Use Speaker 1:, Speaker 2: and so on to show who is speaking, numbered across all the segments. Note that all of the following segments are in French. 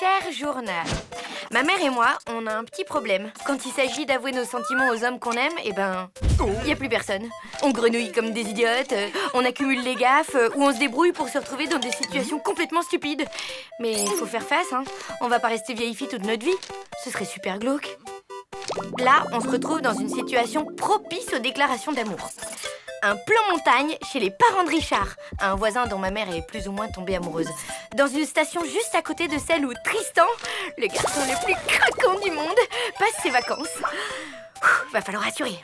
Speaker 1: Cher journal, ma mère et moi, on a un petit problème. Quand il s'agit d'avouer nos sentiments aux hommes qu'on aime, il y a plus personne. On grenouille comme des idiotes, on accumule les gaffes, ou on se débrouille pour se retrouver dans des situations complètement stupides. Mais il faut faire face, hein. On va pas rester vieille fille toute notre vie. Ce serait super glauque. Là, on se retrouve dans une situation propice aux déclarations d'amour. Un plan montagne chez les parents de Richard, un voisin dont ma mère est plus ou moins tombée amoureuse. Dans une station juste à côté de celle où Tristan, le garçon le plus craquant du monde, passe ses vacances. Va falloir assurer.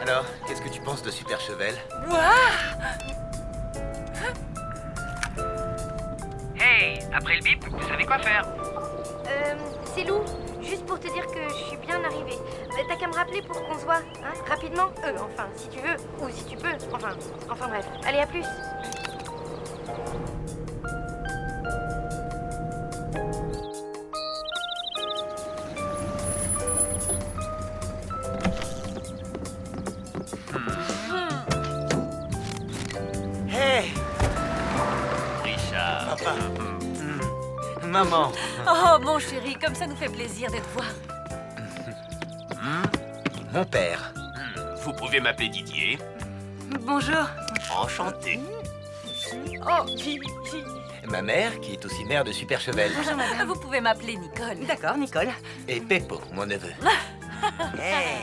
Speaker 2: Alors, qu'est-ce que tu penses de Super Chevel?
Speaker 3: Hey, après le bip, vous savez quoi faire.
Speaker 1: C'est Lou, juste pour te dire que je suis bien arrivée. T'as qu'à me rappeler pour qu'on se voit, hein, rapidement. Enfin, si tu veux, ou si tu peux. Enfin bref. Allez, à plus.
Speaker 2: Hey,
Speaker 3: Richard.
Speaker 2: papa. Maman.
Speaker 4: Oh, mon chéri, comme ça nous fait plaisir de te voir.
Speaker 2: Mon père.
Speaker 3: Vous pouvez m'appeler Didier.
Speaker 4: Bonjour.
Speaker 3: Enchanté.
Speaker 4: Oh,
Speaker 2: Ma mère, qui est aussi mère de Super Chevel.
Speaker 4: vous pouvez m'appeler Nicole.
Speaker 5: D'accord, Nicole.
Speaker 2: Et Peppo, mon neveu.
Speaker 5: Hey,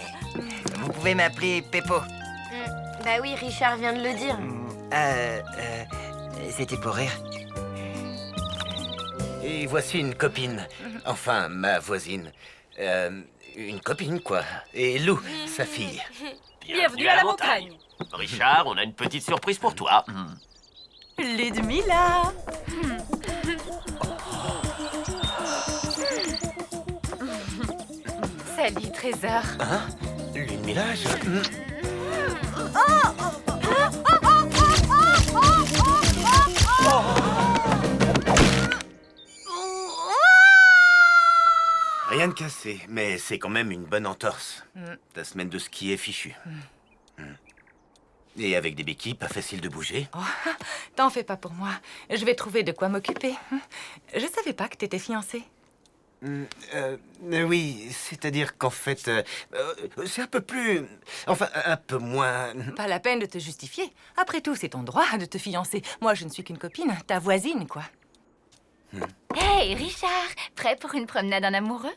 Speaker 5: vous pouvez m'appeler Peppo.
Speaker 1: Bah oui, Richard vient de le dire.
Speaker 5: C'était pour rire.
Speaker 2: Et voici une copine. Enfin, ma voisine. Une copine, quoi. Et Lou, sa fille.
Speaker 4: Bienvenue à la montagne.
Speaker 3: Richard, on a une petite surprise pour toi.
Speaker 4: Ludmilla. Salut, Trésor.
Speaker 2: Hein? Ludmilla, Rien de cassé, mais c'est quand même une bonne entorse. Ta semaine de ski est fichue. Et avec des béquilles, pas facile de bouger.
Speaker 4: Oh, t'en fais pas pour moi. Je vais trouver de quoi m'occuper. Je savais pas que t'étais fiancée.
Speaker 2: Oui, c'est-à-dire qu'en fait, c'est un peu plus... Enfin, un peu moins...
Speaker 4: Pas la peine de te justifier. Après tout, c'est ton droit de te fiancer. Moi, je ne suis qu'une copine, ta voisine, quoi.
Speaker 6: Hey, Richard, prêt pour une promenade en amoureux?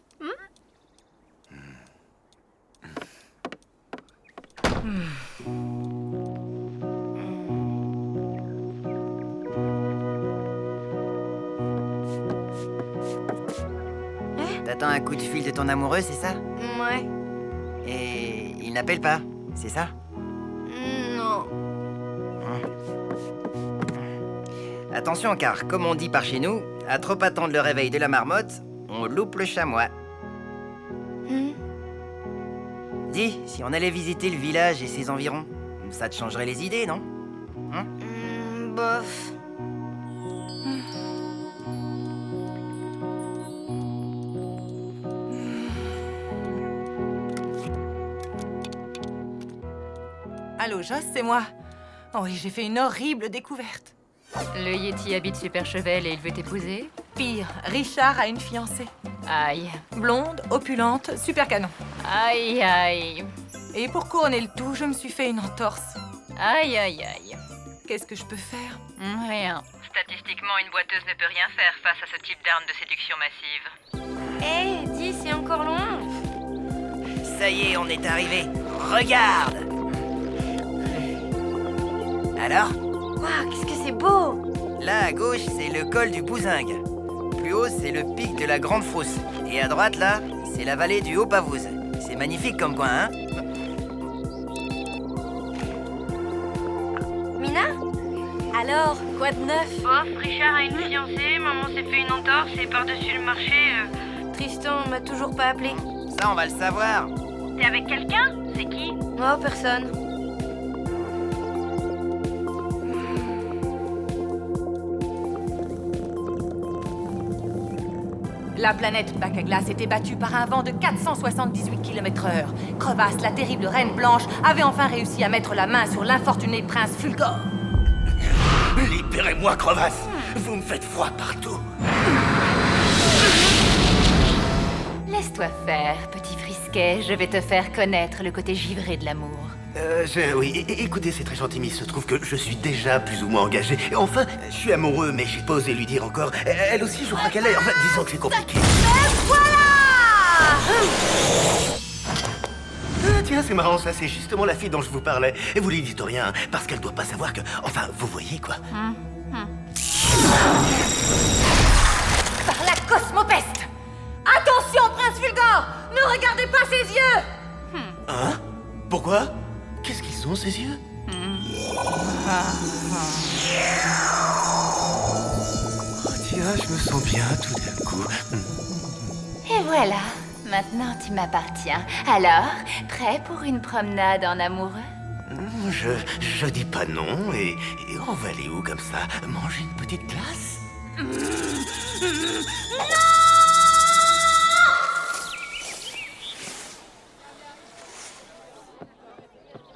Speaker 5: T'attends un coup de fil de ton amoureux, c'est ça?
Speaker 1: Ouais.
Speaker 5: Et il n'appelle pas, c'est ça?
Speaker 1: Non.
Speaker 5: Attention, car comme on dit par chez nous, à trop attendre le réveil de la marmotte, on loupe le chamois. Dis, si on allait visiter le village et ses environs, ça te changerait les idées, non?
Speaker 1: Bof.
Speaker 4: Allô, Joss, c'est moi. Oh oui, j'ai fait une horrible découverte.
Speaker 6: Le Yeti habite Super Chevel et il veut t'épouser?
Speaker 4: Pire, Richard a une fiancée.
Speaker 6: Aïe.
Speaker 4: Blonde, opulente, super canon.
Speaker 6: Aïe, aïe.
Speaker 4: Et pour couronner le tout, je me suis fait une entorse.
Speaker 6: Aïe, aïe, aïe.
Speaker 4: Qu'est-ce que je peux faire?
Speaker 6: Rien.
Speaker 7: Statistiquement, une boiteuse ne peut rien faire face à ce type d'arme de séduction massive.
Speaker 1: Hé, dis, c'est encore loin.
Speaker 5: Ça y est, on est arrivé. Regarde! Alors?
Speaker 1: Waouh, qu'est-ce que c'est beau.
Speaker 5: Là, à gauche, c'est le col du Bouzingue. Plus haut, c'est le pic de la Grande Frousse. Et à droite, là, c'est la vallée du Haut-Pavouze. C'est magnifique comme coin, hein?
Speaker 1: Mina? Alors, quoi de neuf?
Speaker 7: Bof, Richard a une fiancée, maman s'est fait une entorse et par-dessus le marché...
Speaker 1: Tristan m'a toujours pas appelé.
Speaker 5: Ça, on va le savoir.
Speaker 7: T'es avec quelqu'un? C'est qui?
Speaker 1: Oh, personne.
Speaker 4: La planète Bac à glace était battue par un vent de 478 km/h. Crevasse, la terrible reine blanche, avait enfin réussi à mettre la main sur l'infortuné prince Fulgore.
Speaker 2: Libérez-moi, crevasse. Vous me faites froid partout.
Speaker 6: Laisse-toi faire, petit frisquet. Je vais te faire connaître le côté givré de l'amour.
Speaker 2: Oui, écoutez, c'est très gentil, mais il se trouve que je suis déjà plus ou moins engagé. Enfin, je suis amoureux, mais j'ai pas osé lui dire encore. Elle aussi, je crois qu'elle est. Enfin, disons que c'est compliqué. Ah, tiens, c'est marrant, ça, c'est justement la fille dont je vous parlais. Et vous lui dites rien, hein, parce qu'elle doit pas savoir que... Enfin, vous voyez, quoi.
Speaker 4: Par la cosmopeste! Attention, prince Fulgore! Ne regardez pas ses yeux!
Speaker 2: Hein? Pourquoi? Qu'est-ce qu'ils ont, ces yeux? Oh, tiens, je me sens bien tout d'un coup.
Speaker 6: Et voilà, maintenant tu m'appartiens. Alors, prêt pour une promenade en amoureux?
Speaker 2: Je dis pas non, et on va aller où comme ça? Manger une petite glace?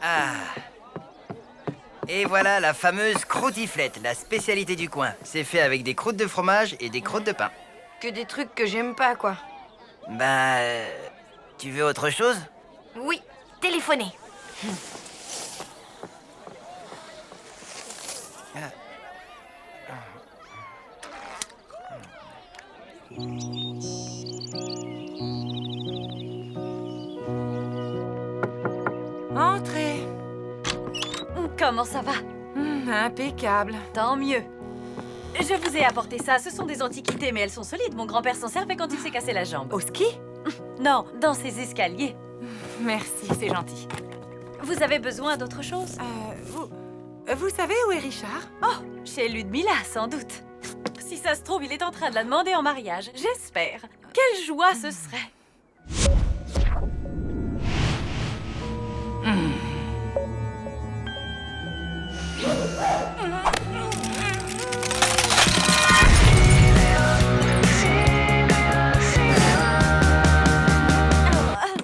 Speaker 5: Ah. Et voilà la fameuse croûtiflette, la spécialité du coin. C'est fait avec des croûtes de fromage et des croûtes de pain.
Speaker 1: Que des trucs que j'aime pas, quoi.
Speaker 5: Bah... tu veux autre chose?
Speaker 1: Oui, téléphoner.
Speaker 4: Entrez.
Speaker 8: Comment ça va?
Speaker 4: Impeccable.
Speaker 8: Tant mieux. Je vous ai apporté ça. Ce sont des antiquités, mais elles sont solides. Mon grand-père s'en servait quand il s'est cassé la jambe.
Speaker 4: Au ski?
Speaker 8: Non, dans ces escaliers.
Speaker 4: Merci, c'est gentil.
Speaker 8: Vous avez besoin d'autre chose?
Speaker 4: Vous savez où est Richard?
Speaker 8: Oh, chez Ludmilla, sans doute. Si ça se trouve, il est en train de la demander en mariage. J'espère. Quelle joie ce serait.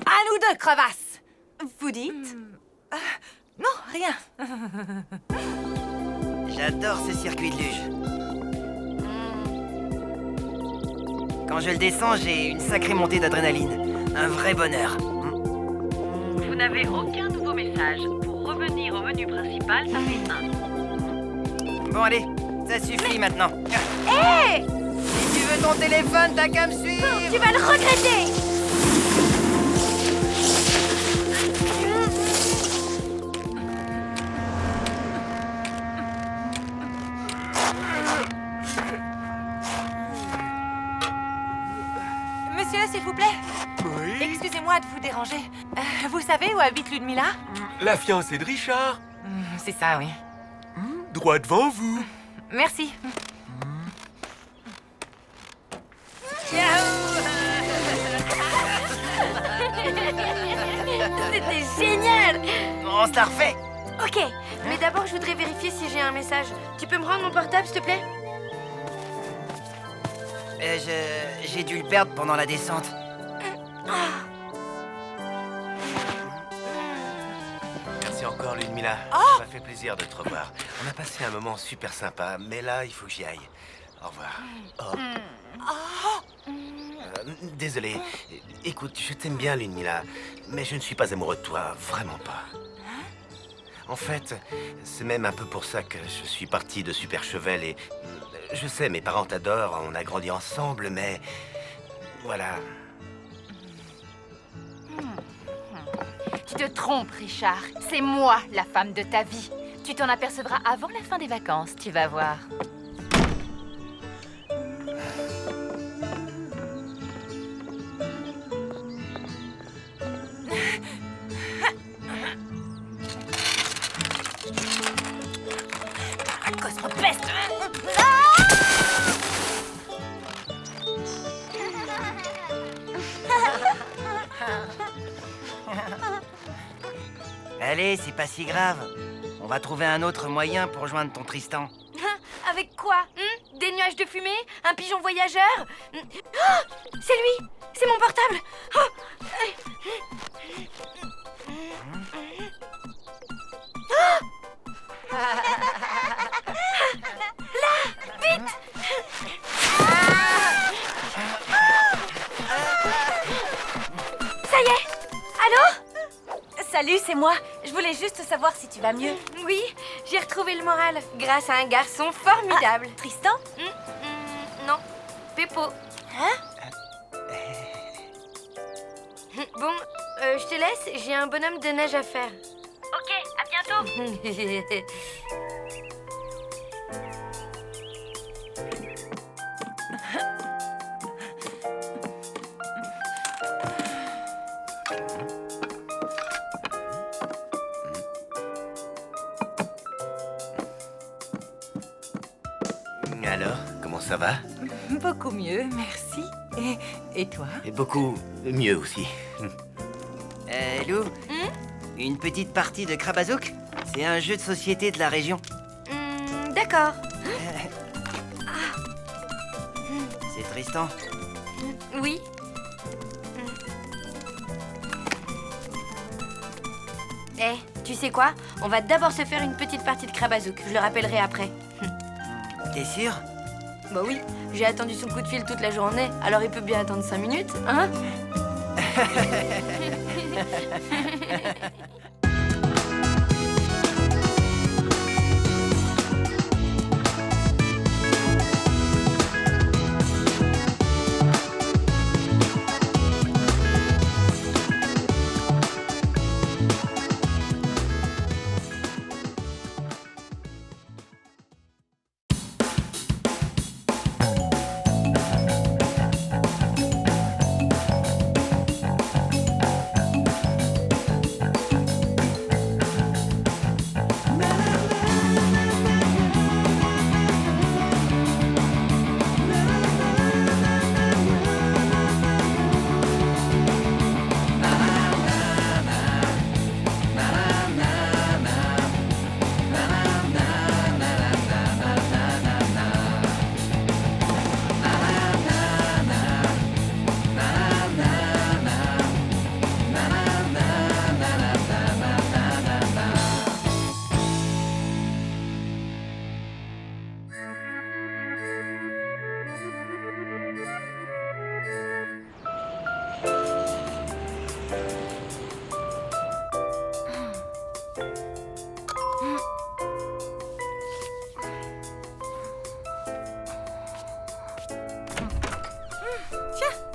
Speaker 4: À nous deux, crevasse!
Speaker 8: Vous dites?
Speaker 4: Non, rien.
Speaker 5: J'adore ce circuit de luge. Quand je le descends, j'ai une sacrée montée d'adrénaline. Un vrai bonheur.
Speaker 7: Vous n'avez aucun nouveau message. Pour revenir au menu principal, tapez 1.
Speaker 5: Bon, allez, ça suffit maintenant. Hé! Si tu veux ton téléphone, t'as qu'à me suivre!
Speaker 1: Tu vas le regretter!
Speaker 4: Monsieur, s'il vous plaît.
Speaker 9: Oui?
Speaker 4: Excusez-moi de vous déranger. Vous savez où habite Ludmilla?
Speaker 9: La fiancée de Richard.
Speaker 4: C'est ça, oui.
Speaker 9: Droit devant vous.
Speaker 4: Merci.
Speaker 1: C'était génial!
Speaker 5: On se la refait!
Speaker 1: Ok, mais d'abord je voudrais vérifier si j'ai un message. Tu peux me rendre mon portable, s'il te plaît?
Speaker 5: J'ai dû le perdre pendant la descente.
Speaker 2: Merci encore, Ludmilla. Ça m'a fait plaisir de te revoir. On a passé un moment super sympa, mais là, il faut que j'y aille. Au revoir. Désolé. Écoute, je t'aime bien, Ludmilla, mais je ne suis pas amoureux de toi, vraiment pas. En fait, c'est même un peu pour ça que je suis parti de Super Chevel et... Je sais, mes parents t'adorent, on a grandi ensemble, mais... Voilà.
Speaker 6: Tu te trompes, Richard. C'est moi, la femme de ta vie. Tu t'en apercevras avant la fin des vacances, tu vas voir.
Speaker 4: Cosmopeste!
Speaker 5: Allez, c'est pas si grave. On va trouver un autre moyen pour joindre ton Tristan.
Speaker 1: Avec quoi? Des nuages de fumée? Un pigeon voyageur? C'est lui! C'est mon portable! Oh. Là! Vite! Ça y est! Allô?
Speaker 8: Salut, c'est moi. Je voulais juste savoir si tu vas mieux.
Speaker 1: Oui, j'ai retrouvé le moral grâce à un garçon formidable.
Speaker 8: Tristan?
Speaker 1: Non, Peppo. Bon, je te laisse, j'ai un bonhomme de neige à faire.
Speaker 7: Ok, à bientôt.
Speaker 2: Alors, comment ça va?
Speaker 4: Beaucoup mieux, merci. Et toi?
Speaker 2: Et beaucoup mieux aussi.
Speaker 5: Lou, une petite partie de Krabazouk? C'est un jeu de société de la région.
Speaker 1: D'accord.
Speaker 5: C'est Tristan.
Speaker 1: Oui. Eh, tu sais quoi? On va d'abord se faire une petite partie de Krabazouk. Je le rappellerai après.
Speaker 5: T'es sûr?
Speaker 1: Bah oui, j'ai attendu son coup de fil toute la journée, alors il peut bien attendre 5 minutes, hein?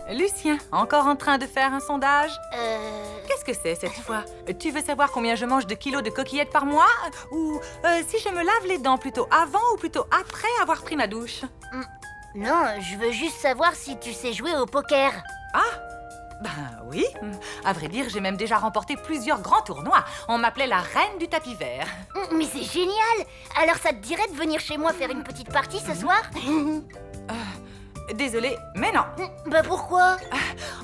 Speaker 4: Lucien, encore en train de faire un sondage? Qu'est-ce que c'est cette fois? Tu veux savoir combien je mange de kilos de coquillettes par mois? Ou si je me lave les dents plutôt avant ou plutôt après avoir pris ma douche?
Speaker 10: Non, je veux juste savoir si tu sais jouer au poker.
Speaker 4: Ben oui. À vrai dire, j'ai même déjà remporté plusieurs grands tournois. On m'appelait la reine du tapis vert.
Speaker 10: Mais c'est génial! Alors ça te dirait de venir chez moi faire une petite partie ce soir?
Speaker 4: Désolée, mais non.
Speaker 10: Bah pourquoi?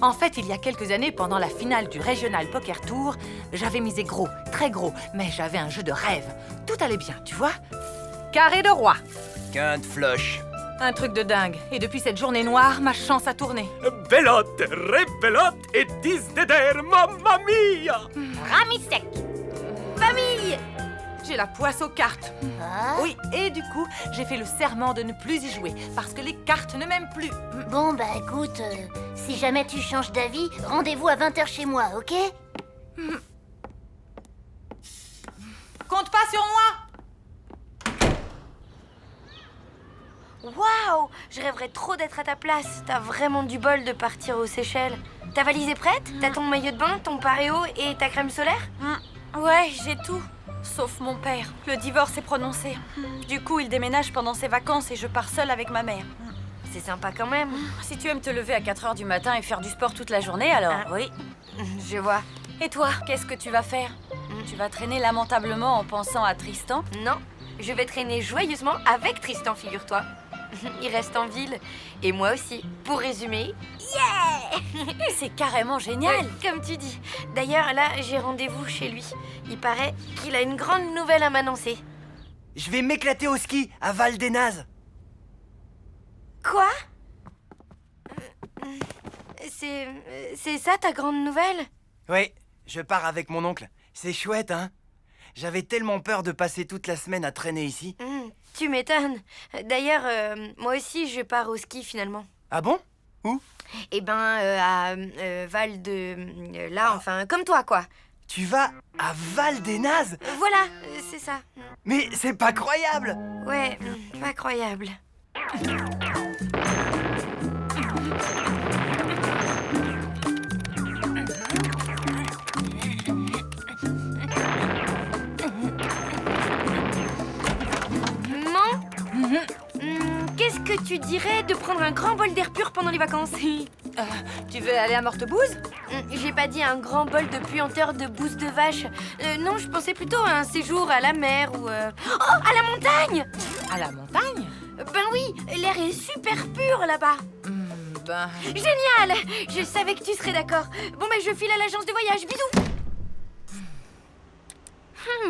Speaker 4: En fait, il y a quelques années, pendant la finale du Regional Poker Tour, j'avais misé gros, très gros, mais j'avais un jeu de rêve. Tout allait bien, tu vois? Carré de roi.
Speaker 5: Quinte floche.
Speaker 4: Un truc de dingue. Et depuis cette journée noire, ma chance a tourné.
Speaker 9: Belote, rebelote et disdeder, mamma mia!
Speaker 10: Ramisec!
Speaker 1: Famille!
Speaker 4: J'ai la poisse aux cartes.
Speaker 10: Ah.
Speaker 4: Oui, et du coup, j'ai fait le serment de ne plus y jouer, parce que les cartes ne m'aiment plus.
Speaker 10: Bon bah écoute, si jamais tu changes d'avis, rendez-vous à 20h chez moi, ok?
Speaker 4: Compte pas sur moi!
Speaker 1: Waouh! Je rêverais trop d'être à ta place. T'as vraiment du bol de partir aux Seychelles. Ta valise est prête? T'as ton maillot de bain, ton paréo et ta crème solaire?
Speaker 8: Ouais, j'ai tout. Sauf mon père. Le divorce est prononcé. Du coup, il déménage pendant ses vacances et je pars seule avec ma mère.
Speaker 1: C'est sympa quand même.
Speaker 8: Si tu aimes te lever à 4h du matin et faire du sport toute la journée, alors oui.
Speaker 1: Je vois.
Speaker 8: Et toi, qu'est-ce que tu vas faire? Tu vas traîner lamentablement en pensant à Tristan?
Speaker 1: Non, je vais traîner joyeusement avec Tristan, figure-toi. Il reste en ville. Et moi aussi. Pour résumer,
Speaker 8: C'est carrément génial.
Speaker 1: comme tu dis. D'ailleurs, là, j'ai rendez-vous chez lui. Il paraît qu'il a une grande nouvelle à m'annoncer.
Speaker 5: Je vais m'éclater au ski à Val des Nazes.
Speaker 1: Quoi? C'est ça ta grande nouvelle?
Speaker 5: Oui, je pars avec mon oncle. C'est chouette, hein? J'avais tellement peur de passer toute la semaine à traîner ici.
Speaker 1: Tu m'étonnes. D'ailleurs, moi aussi, je pars au ski finalement.
Speaker 5: Ah bon? Où?
Speaker 1: Eh ben, à Val de... là, enfin, comme toi, quoi.
Speaker 5: Tu vas à Val des Nazes?
Speaker 1: Voilà, c'est ça.
Speaker 5: Mais c'est pas croyable!
Speaker 1: Ouais, pas croyable. Qu'est-ce que tu dirais de prendre un grand bol d'air pur pendant les vacances?
Speaker 4: Tu veux aller à Mortebouse?
Speaker 1: J'ai pas dit un grand bol de puanteur de bouse de vache. Non, je pensais plutôt à un séjour à la mer ou... Oh, à la montagne!
Speaker 4: À la montagne?
Speaker 1: Ben oui, l'air est super pur là-bas.
Speaker 4: Ben...
Speaker 1: Génial! Je savais que tu serais d'accord. Bon, ben je file à l'agence de voyage. Bisous!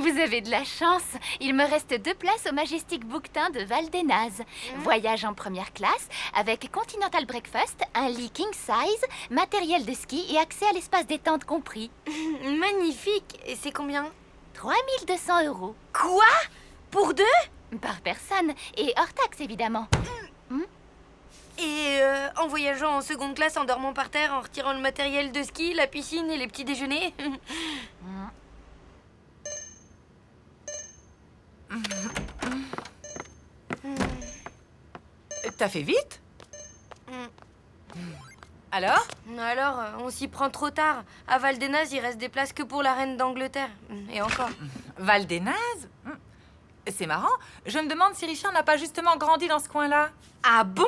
Speaker 6: Vous avez de la chance. Il me reste 2 places au Majestic Bouquetin de Val des Nazes. Voyage en première classe avec Continental Breakfast, un lit king size, matériel de ski et accès à l'espace détente compris.
Speaker 1: Magnifique! Et c'est combien?
Speaker 6: 3200 €.
Speaker 1: Quoi? Pour 2?
Speaker 6: Par personne et hors taxe évidemment.
Speaker 1: Et en voyageant en seconde classe, en dormant par terre, en retirant le matériel de ski, la piscine et les petits déjeuners?
Speaker 4: T'as fait vite? Alors?
Speaker 1: Alors, on s'y prend trop tard. À Val des Nazes, il reste des places que pour la reine d'Angleterre. Et encore.
Speaker 4: Val des Nazes? C'est marrant. Je me demande si Richard n'a pas justement grandi dans ce coin-là.
Speaker 1: Ah bon?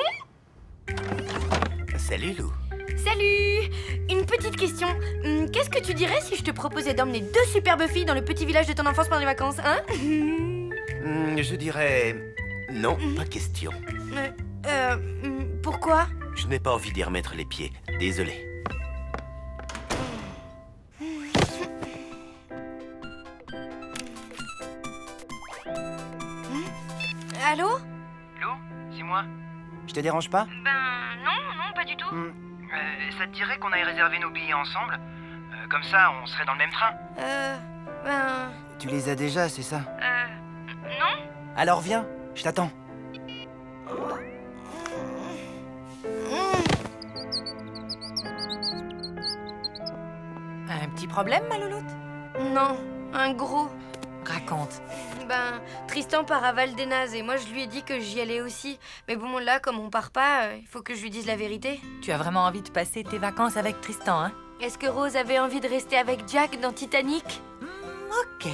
Speaker 2: Salut, Lou.
Speaker 1: Salut! Une petite question. Qu'est-ce que tu dirais si je te proposais d'emmener 2 superbes filles dans le petit village de ton enfance pendant les vacances, hein?
Speaker 2: Je dirais... non, pas question.
Speaker 1: Pourquoi?
Speaker 2: Je n'ai pas envie d'y remettre les pieds. Désolé.
Speaker 1: Allô?
Speaker 5: Lou, c'est moi. Je te dérange pas?
Speaker 7: Ben non, pas du tout.
Speaker 5: Ça te dirait qu'on aille réserver nos billets ensemble? Comme ça, on serait dans le même train.
Speaker 1: Ben...
Speaker 5: Tu les as déjà, c'est ça?
Speaker 7: Non.
Speaker 5: Alors viens, je t'attends.
Speaker 4: Un petit problème, ma louloute?
Speaker 1: Non, un gros.
Speaker 4: Raconte.
Speaker 1: Ben, Tristan part à Val des Nazes et moi je lui ai dit que j'y allais aussi. Mais bon, là, comme on part pas, il faut que je lui dise la vérité.
Speaker 4: Tu as vraiment envie de passer tes vacances avec Tristan, hein?
Speaker 1: Est-ce que Rose avait envie de rester avec Jack dans Titanic?
Speaker 4: Ok.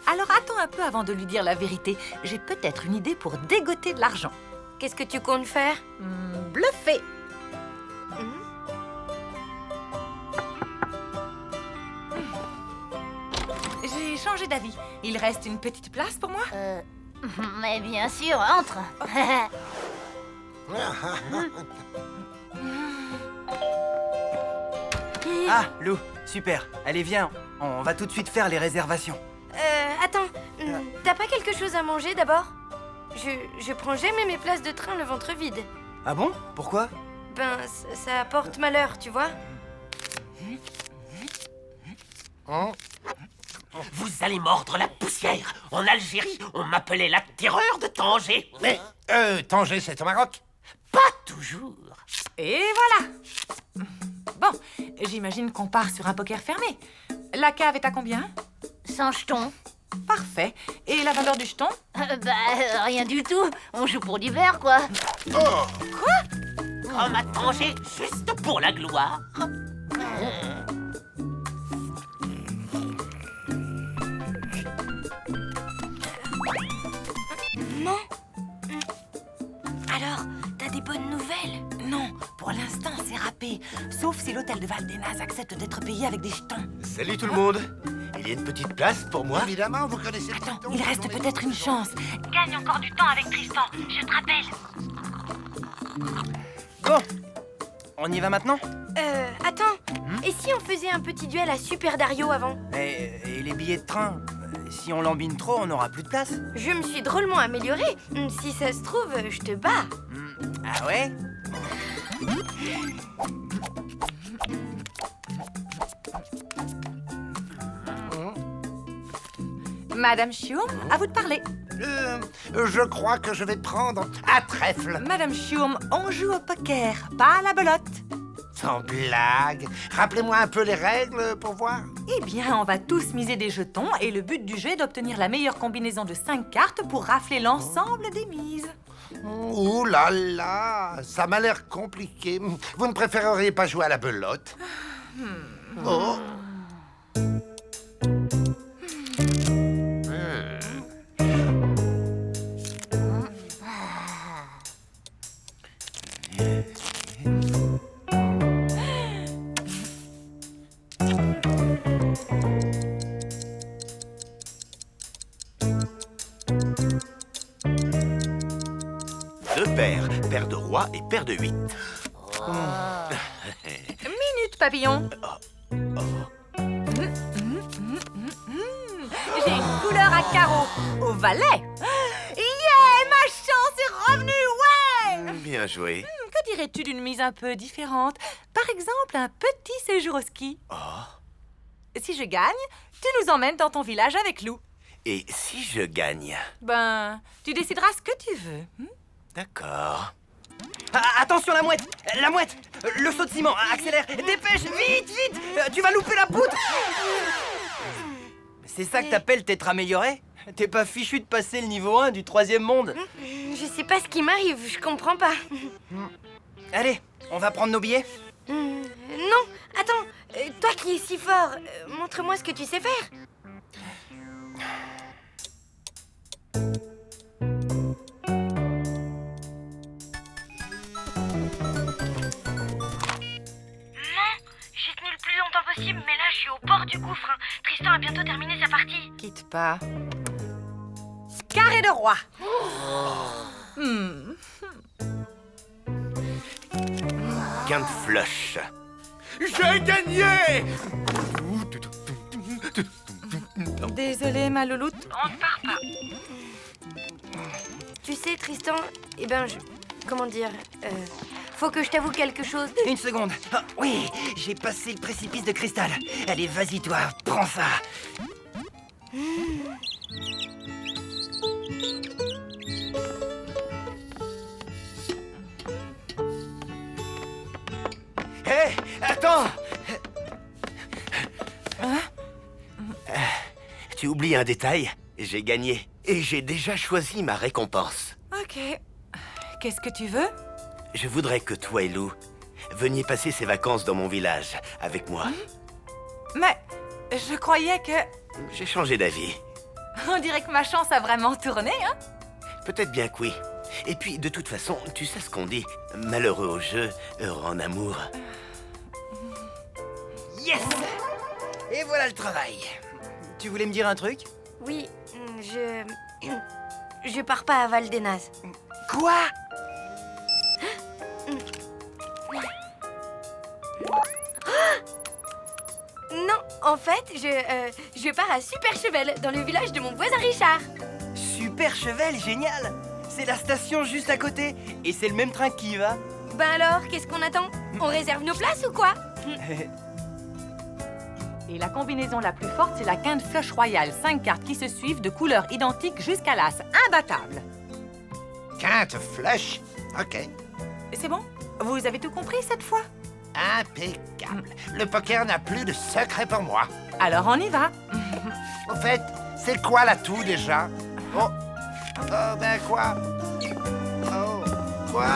Speaker 4: Alors attends un peu avant de lui dire la vérité. J'ai peut-être une idée pour dégoter de l'argent.
Speaker 1: Qu'est-ce que tu comptes faire?
Speaker 4: Bluffer. J'ai changé d'avis. Il reste une petite place pour moi?
Speaker 10: Mais bien sûr, entre.
Speaker 5: Ah, Lou, super. Allez, viens, on va tout de suite faire les réservations.
Speaker 1: Attends, t'as pas quelque chose à manger d'abord? Je prends jamais mes places de train le ventre vide.
Speaker 5: Ah bon? Pourquoi?
Speaker 1: Ben, ça apporte malheur, tu vois?
Speaker 3: Vous allez mordre la poussière. En Algérie, on m'appelait la terreur de Tanger.
Speaker 2: Mais, Tanger, c'est au Maroc?
Speaker 3: Pas toujours.
Speaker 4: Et voilà. Bon, j'imagine qu'on part sur un poker fermé. La cave est à combien?
Speaker 10: 100 jetons.
Speaker 4: Parfait. Et la valeur du jeton?
Speaker 10: Rien du tout. On joue pour du verre, quoi.
Speaker 3: Comme à Tanger, juste pour la gloire.
Speaker 1: Maman? Alors, t'as des bonnes nouvelles?
Speaker 4: Non, pour l'instant, c'est râpé. Sauf si l'hôtel de Val des Nazes accepte d'être payé avec des jetons.
Speaker 2: Salut tout le monde. Il y a une petite place pour moi?
Speaker 11: Évidemment, vous connaissez...
Speaker 4: Attends, il reste peut-être une chance.
Speaker 7: Gagne encore du temps avec Tristan. Je te rappelle.
Speaker 5: Bon, on y va maintenant?
Speaker 1: Attends. Et si on faisait un petit duel à Super Dario avant?
Speaker 5: Et les billets de train? Si on l'embine trop, on n'aura plus de place.
Speaker 1: Je me suis drôlement améliorée. Si ça se trouve, je te bats.
Speaker 5: Ah ouais?
Speaker 4: Madame Shum, à vous de parler.
Speaker 11: Je crois que je vais prendre un trèfle.
Speaker 4: Madame Shum, on joue au poker, pas à la belote.
Speaker 11: Sans blague. Rappelez-moi un peu les règles pour voir.
Speaker 4: Eh bien, on va tous miser des jetons et le but du jeu est d'obtenir la meilleure combinaison de 5 cartes pour rafler l'ensemble des mises.
Speaker 11: Ouh là là, ça m'a l'air compliqué. Vous ne préféreriez pas jouer à la belote? Oh.
Speaker 2: Deux paires, paire de roi et paire de 8.
Speaker 4: Minute, papillon. J'ai une couleur à carreaux au valet. Yeah, ma chance est revenue, ouais.
Speaker 2: Bien joué.
Speaker 4: Que dirais-tu d'une mise un peu différente? Par exemple, un petit séjour au ski. Si je gagne, tu nous emmènes dans ton village avec Lou.
Speaker 2: Et si je gagne?
Speaker 4: Ben, tu décideras ce que tu veux.
Speaker 2: D'accord.
Speaker 5: Attention, la mouette! La mouette! Le saut de ciment, accélère! Dépêche! Vite, vite! Tu vas louper la poutre! C'est ça que t'appelles t'être amélioré? T'es pas fichu de passer le niveau 1 du 3e monde?
Speaker 1: Je sais pas ce qui m'arrive, je comprends pas.
Speaker 5: Allez, on va prendre nos billets?
Speaker 1: Non, attends, toi qui es si fort, montre-moi ce que tu sais faire.
Speaker 12: J'ai tenu le plus longtemps possible, mais là je suis au bord du gouffre. Tristan a bientôt terminé sa partie.
Speaker 4: Quitte pas. Carré de roi.
Speaker 2: Quinte flush.
Speaker 9: J'ai gagné!
Speaker 4: Désolée, ma louloute.
Speaker 12: On ne part pas.
Speaker 1: Tu sais, Tristan, eh ben, comment dire, faut que je t'avoue quelque chose.
Speaker 5: Une seconde. Ah, oui, j'ai passé le précipice de cristal. Allez, vas-y, toi, prends ça. Hé, attends!
Speaker 2: Tu oublies un détail? J'ai gagné. Et j'ai déjà choisi ma récompense.
Speaker 4: Ok. Qu'est-ce que tu veux?
Speaker 2: Je voudrais que toi et Lou veniez passer ces vacances dans mon village avec moi.
Speaker 4: Mais je croyais que...
Speaker 2: J'ai changé d'avis.
Speaker 4: On dirait que ma chance a vraiment tourné, hein?
Speaker 2: Peut-être bien que oui. Et puis, de toute façon, tu sais ce qu'on dit. Malheureux au jeu, heureux en amour.
Speaker 5: Yes! Et voilà le travail. Tu voulais me dire un truc?
Speaker 1: Oui, je pars pas à Val-des-Nazes.
Speaker 5: Quoi?
Speaker 1: Non, en fait, je pars à Superchevel, dans le village de mon voisin Richard.
Speaker 5: Superchevel, génial! C'est la station juste à côté. Et c'est le même train qui y va.
Speaker 1: Ben alors, qu'est-ce qu'on attend? On réserve nos places ou quoi?
Speaker 4: Et la combinaison la plus forte, c'est la quinte flush royale. 5 cartes qui se suivent de couleurs identiques jusqu'à l'as. Imbattable.
Speaker 11: Quinte flush. Ok.
Speaker 4: C'est bon? Vous avez tout compris cette fois?
Speaker 11: Impeccable. Le poker n'a plus de secret pour moi.
Speaker 4: Alors on y va.
Speaker 11: Au fait, c'est quoi l'atout déjà? Oh. Oh, ben quoi? Oh. Quoi?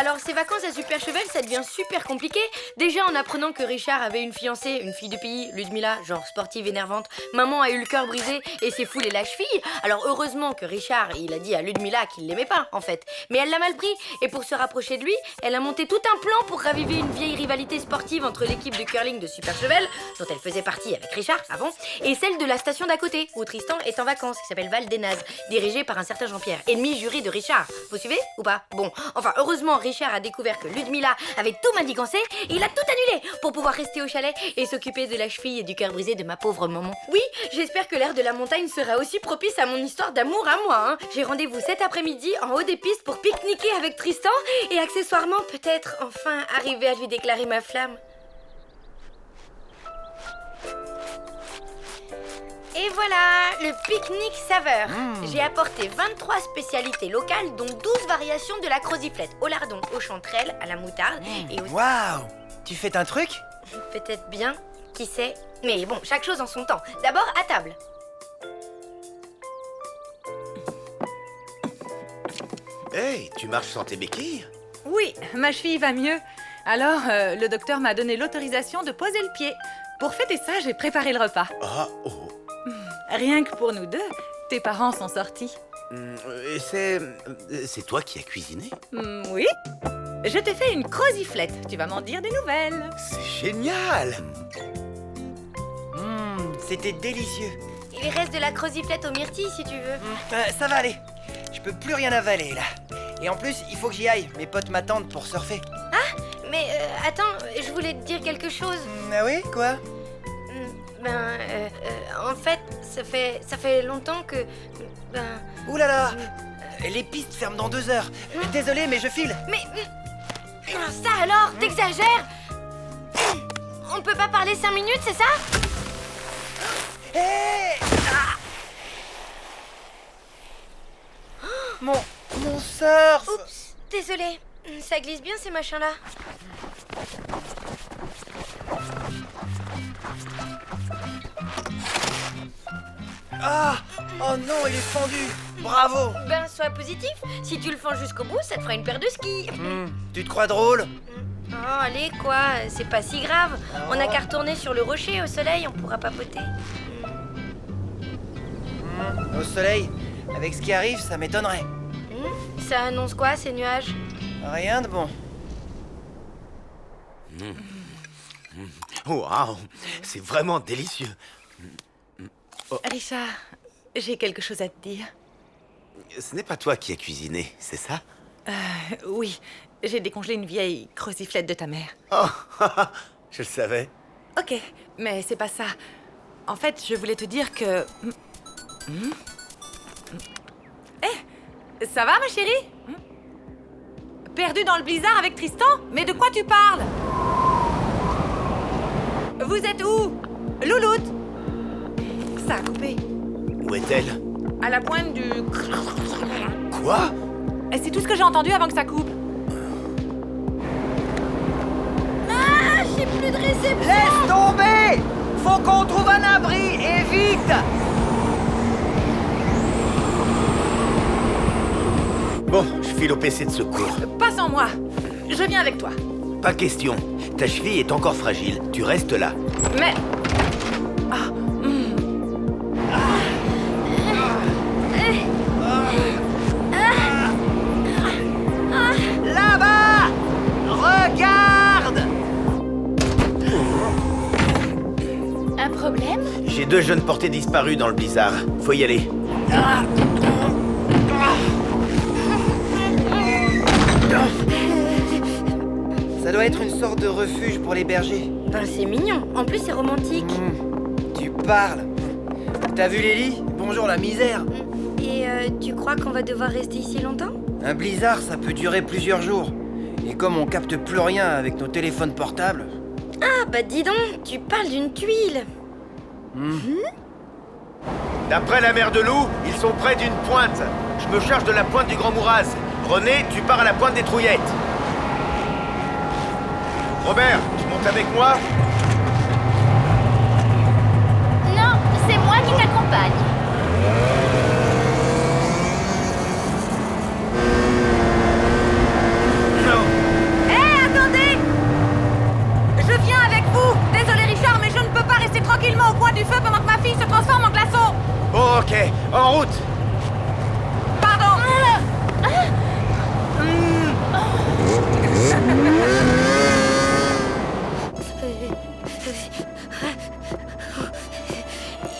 Speaker 1: alors ces vacances à Super Cheval, ça devient super compliqué. Déjà en apprenant que Richard avait une fiancée, une fille du pays, Ludmilla, genre sportive énervante. Maman a eu le cœur brisé et s'est foulée la cheville. Alors heureusement que Richard, il a dit à Ludmilla qu'il l'aimait pas, en fait. Mais elle l'a mal pris. Et pour se rapprocher de lui, elle a monté tout un plan pour raviver une vieille rivalité sportive entre l'équipe de curling de Super Cheval, dont elle faisait partie avec Richard avant, et celle de la station d'à côté, où Tristan est en vacances, qui s'appelle Val des Nazes, dirigée par un certain Jean-Pierre, ennemi juré de Richard. Vous suivez ou pas? Bon, enfin heureusement Richard a découvert que Ludmilla avait tout manigancé et il a tout annulé pour pouvoir rester au chalet et s'occuper de la cheville et du cœur brisé de ma pauvre maman. Oui, j'espère que l'air de la montagne sera aussi propice à mon histoire d'amour à moi, hein. J'ai rendez-vous cet après-midi en haut des pistes pour pique-niquer avec Tristan et accessoirement peut-être enfin arriver à lui déclarer ma flamme. Et voilà, le pique-nique saveur. J'ai apporté 23 spécialités locales, dont 12 variations de la croziflette, au lardon, aux chanterelles, à la moutarde et au...
Speaker 5: Waouh! Tu fais un truc?
Speaker 1: Peut-être bien, qui sait. Mais bon, chaque chose en son temps. D'abord, à table.
Speaker 2: Hey, tu marches sans tes béquilles?
Speaker 4: Oui, ma cheville va mieux. Alors, le docteur m'a donné l'autorisation de poser le pied. Pour fêter ça, j'ai préparé le repas.
Speaker 2: Ah, oh.
Speaker 4: Rien que pour nous deux, tes parents sont sortis.
Speaker 2: Et c'est toi qui as cuisiné?
Speaker 4: Oui. Je t'ai fait une croziflette. Tu vas m'en dire des nouvelles.
Speaker 2: C'est génial!
Speaker 5: C'était délicieux.
Speaker 1: Il reste de la croziflette aux myrtilles, si tu veux.
Speaker 5: Ça va aller. Je peux plus rien avaler, là. Et en plus, il faut que j'y aille. Mes potes m'attendent pour surfer.
Speaker 1: Ah, mais attends, je voulais te dire quelque chose.
Speaker 5: Ah oui? Quoi?
Speaker 1: En fait, ça fait longtemps que...
Speaker 5: Ouh là là! Les pistes ferment dans 2 heures. Désolé, mais je file.
Speaker 1: Mais... Ça alors, t'exagères? On peut pas parler 5 minutes, c'est ça?
Speaker 5: Hé! Mon surf!
Speaker 1: Oups, désolé. Ça glisse bien ces machins-là.
Speaker 5: Ah! Oh non, il est fendu! Bravo!
Speaker 1: Ben, sois positif. Si tu le fends jusqu'au bout, ça te fera une paire de skis.
Speaker 5: Tu te crois drôle?
Speaker 1: Oh, allez, quoi, c'est pas si grave. On a qu'à retourner sur le rocher au soleil, on pourra papoter.
Speaker 5: Au soleil? Avec ce qui arrive, ça m'étonnerait.
Speaker 1: Ça annonce quoi, ces nuages?
Speaker 5: Rien de bon.
Speaker 2: Waouh, c'est vraiment délicieux.
Speaker 4: Richard, j'ai quelque chose à te dire.
Speaker 2: Ce n'est pas toi qui as cuisiné, c'est ça?
Speaker 4: Oui, j'ai décongelé une vieille croziflette de ta mère.
Speaker 2: Oh, je le savais.
Speaker 4: Ok, mais c'est pas ça. En fait, je voulais te dire que... Ça va, ma chérie? Perdu dans le blizzard avec Tristan? Mais de quoi tu parles? Vous êtes où? Louloute? Ça a coupé.
Speaker 2: Où est-elle?
Speaker 4: À la pointe du...
Speaker 2: Quoi?
Speaker 4: C'est tout ce que j'ai entendu avant que ça coupe.
Speaker 1: Ah, j'ai plus de réception.
Speaker 5: Laisse tomber! Faut qu'on trouve un abri, et vite!
Speaker 2: Bon, je file au PC de secours.
Speaker 4: Pas sans moi. Je viens avec toi.
Speaker 2: Pas question. Ta cheville est encore fragile. Tu restes là.
Speaker 4: Mais...
Speaker 5: Là-bas! Regarde!
Speaker 6: Un problème?
Speaker 2: J'ai 2 jeunes portés disparus dans le blizzard. Faut y aller.
Speaker 5: Ça doit être une sorte de refuge pour les bergers.
Speaker 1: Ben, c'est mignon. En plus, c'est romantique.
Speaker 5: Tu parles. T'as vu les lits? Bonjour la misère.
Speaker 1: Et tu crois qu'on va devoir rester ici longtemps?
Speaker 5: Un blizzard, ça peut durer plusieurs jours. Et comme on capte plus rien avec nos téléphones portables...
Speaker 1: Ah, bah dis donc, tu parles d'une tuile.
Speaker 2: D'après la mère de loup, ils sont près d'une pointe. Je me charge de la pointe du Grand Mouraz. René, tu pars à la pointe des Trouillettes. Robert, tu montes avec moi?
Speaker 6: Non, c'est moi qui t'accompagne.
Speaker 2: Non.
Speaker 4: au coin du feu pendant que ma fille se transforme en glaçon.
Speaker 2: Oh, ok, en route.
Speaker 4: Pardon.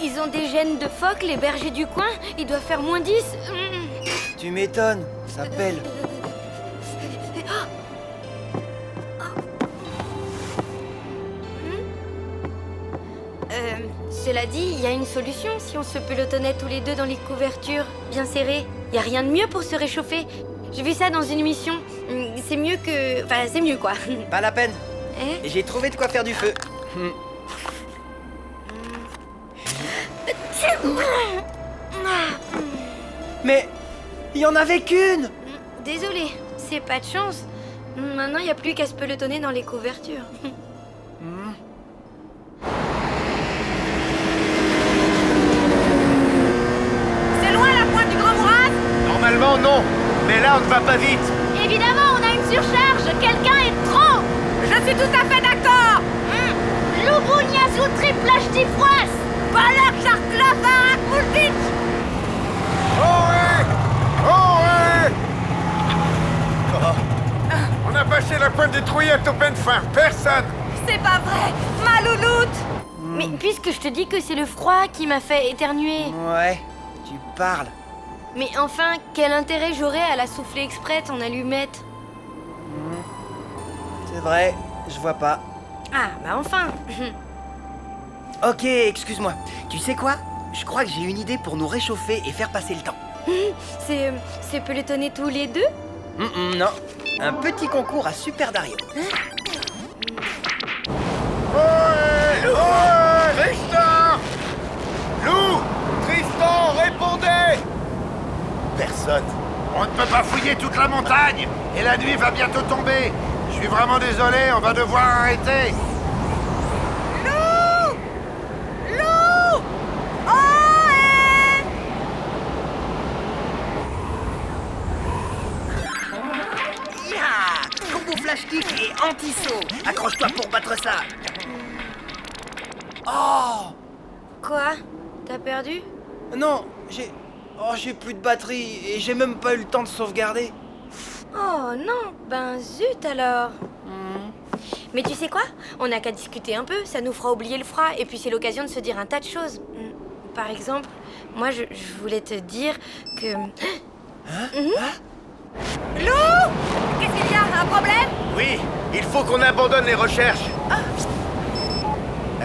Speaker 1: Ils ont des gènes de phoque, les bergers du coin. Ils doivent faire -10.
Speaker 5: Tu m'étonnes, ça pèle.
Speaker 1: Cela dit, il y a une solution si on se pelotonnait tous les deux dans les couvertures, bien serrées. Il y a rien de mieux pour se réchauffer. J'ai vu ça dans une émission. C'est mieux que... Enfin, c'est mieux, quoi.
Speaker 5: Pas la peine.
Speaker 1: Eh?
Speaker 5: J'ai trouvé de quoi faire du feu. Mais il y en avait qu'une.
Speaker 1: Désolée, c'est pas de chance. Maintenant, il n'y a plus qu'à se pelotonner dans les couvertures.
Speaker 4: C'est loin la pointe du Grand Mourad?
Speaker 2: Normalement, non. Mais là, on ne va pas vite.
Speaker 6: Évidemment, on a une surcharge. Quelqu'un est trop.
Speaker 4: Je suis tout à fait d'accord.
Speaker 6: Lubuniazu triplage d'Ifroas.
Speaker 4: Balak Jarklava Kulvik.
Speaker 11: Ohé! Ohé! On a bâché la pointe des trouillettes au peine fin. Personne!
Speaker 4: C'est pas vrai, ma louloute.
Speaker 1: Mais puisque je te dis que c'est le froid qui m'a fait éternuer.
Speaker 5: Ouais, tu parles.
Speaker 1: Mais enfin, quel intérêt j'aurais à la souffler exprès, ton allumette?
Speaker 5: C'est vrai, je vois pas.
Speaker 1: Ah, bah enfin.
Speaker 5: Ok, excuse-moi. Tu sais quoi? Je crois que j'ai une idée pour nous réchauffer et faire passer le temps.
Speaker 1: C'est pelotonner tous les deux?
Speaker 5: Non, un petit concours à Super Dario.
Speaker 11: Tristan! Lou! Tristan, répondez!
Speaker 2: Personne.
Speaker 11: On ne peut pas fouiller toute la montagne! Et la nuit va bientôt tomber! Je suis vraiment désolé, on va devoir arrêter!
Speaker 4: Lou! Lou! Oh!
Speaker 5: Ya! Combo flash kick et anti-saut. Accroche-toi pour battre ça. Oh!
Speaker 1: Quoi? T'as perdu?
Speaker 5: Non, j'ai plus de batterie et j'ai même pas eu le temps de sauvegarder.
Speaker 1: Oh non, ben zut alors. Mais tu sais quoi? On n'a qu'à discuter un peu, ça nous fera oublier le froid et puis c'est l'occasion de se dire un tas de choses. Par exemple, moi je voulais te dire que...
Speaker 4: Lou! Qu'est-ce qu'il y a? Un problème?
Speaker 2: Oui, il faut qu'on abandonne les recherches.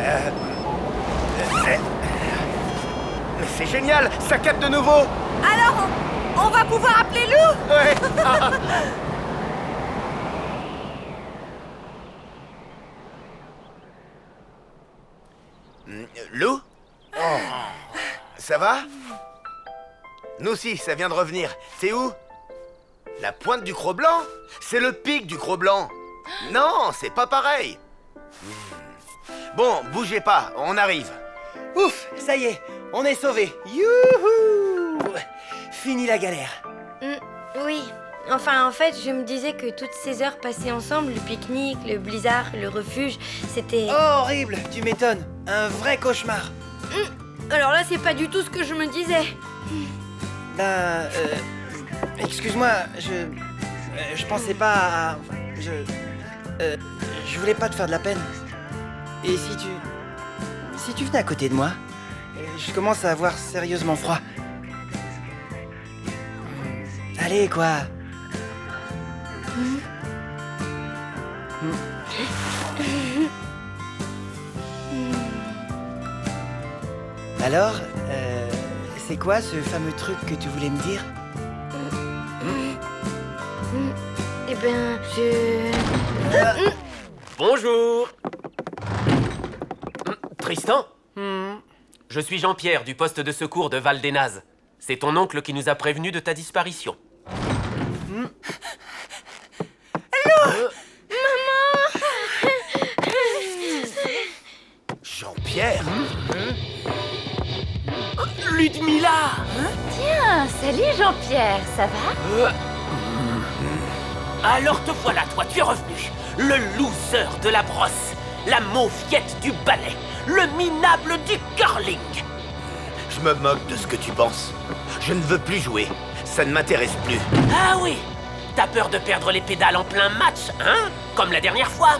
Speaker 2: Mais c'est génial, ça capte de nouveau.
Speaker 4: Alors, on va pouvoir appeler Lou?
Speaker 2: Ouais. Lou? Ça va? Nous aussi, ça vient de revenir. C'est où? La pointe du Cro-Blanc? C'est le pic du Cro-Blanc. Non, c'est pas pareil. Bon, bougez pas, on arrive.
Speaker 5: Ouf, ça y est, on est sauvés. Youhou! Fini la galère.
Speaker 1: Oui. Enfin, en fait, je me disais que toutes ces heures passées ensemble, le pique-nique, le blizzard, le refuge, c'était...
Speaker 5: Oh, horrible, tu m'étonnes. Un vrai cauchemar.
Speaker 1: Alors là, c'est pas du tout ce que je me disais.
Speaker 5: Ben, excuse-moi, je pensais pas à... Je voulais pas te faire de la peine. Et si tu venais à côté de moi, je commence à avoir sérieusement froid. Allez, quoi. Alors, c'est quoi ce fameux truc que tu voulais me dire?
Speaker 1: Eh ben, je...
Speaker 3: Bonjour. Tristan? Je suis Jean-Pierre du poste de secours de Val-des-Nazes. C'est ton oncle qui nous a prévenus de ta disparition.
Speaker 2: Jean-Pierre?
Speaker 3: Ludmilla!
Speaker 6: Tiens, salut Jean-Pierre, ça va?
Speaker 3: Alors te voilà, toi, tu es revenu. Le loser de la brosse. La mauviette du ballet, le minable du curling.
Speaker 2: Je me moque de ce que tu penses. Je ne veux plus jouer. Ça ne m'intéresse plus.
Speaker 3: Ah oui, t'as peur de perdre les pédales en plein match, hein? Comme la dernière fois.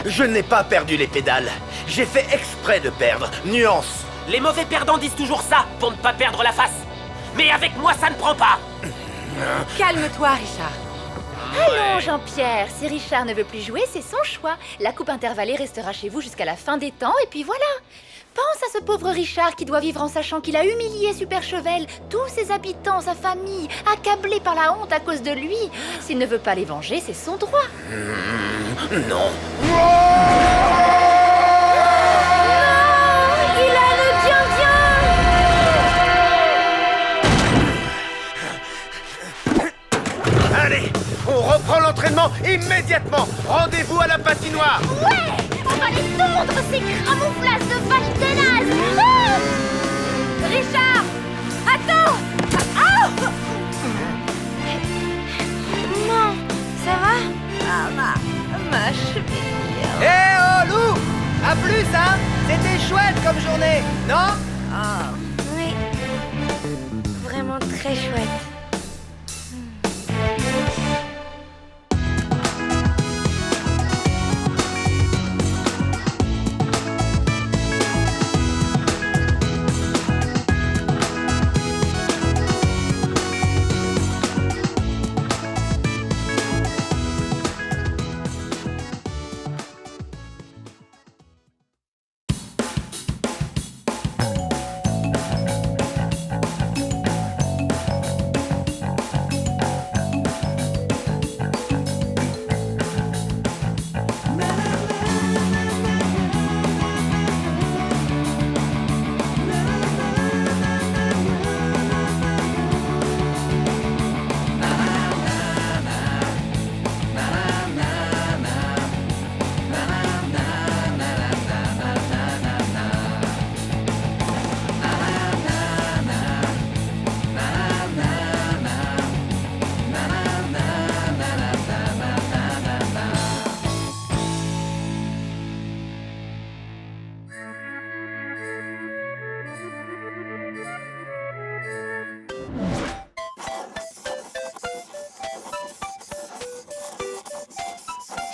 Speaker 2: Je n'ai pas perdu les pédales. J'ai fait exprès de perdre. Nuance.
Speaker 3: Les mauvais perdants disent toujours ça, pour ne pas perdre la face. Mais avec moi, ça ne prend pas.
Speaker 4: Calme-toi, Richard.
Speaker 6: Allons, Jean-Pierre, si Richard ne veut plus jouer, c'est son choix. La coupe intervallée restera chez vous jusqu'à la fin des temps, et puis voilà. Pense à ce pauvre Richard qui doit vivre en sachant qu'il a humilié Super Chevel, tous ses habitants, sa famille, accablés par la honte à cause de lui. S'il ne veut pas les venger, c'est son droit.
Speaker 2: Non.
Speaker 1: Il a le bien.
Speaker 2: Allez, on reprend l'entraînement immédiatement. Rendez-vous à la patinoire.
Speaker 10: Ouais! On va les tondre, ces camouflages de Val des Nazes. Ah!
Speaker 6: Richard! Attends! Ah!
Speaker 1: Non, ça va?
Speaker 6: Ah, ma cheville.
Speaker 5: Eh oh, Lou! À plus, hein? C'était chouette comme journée, non?
Speaker 1: Oui, vraiment très chouette.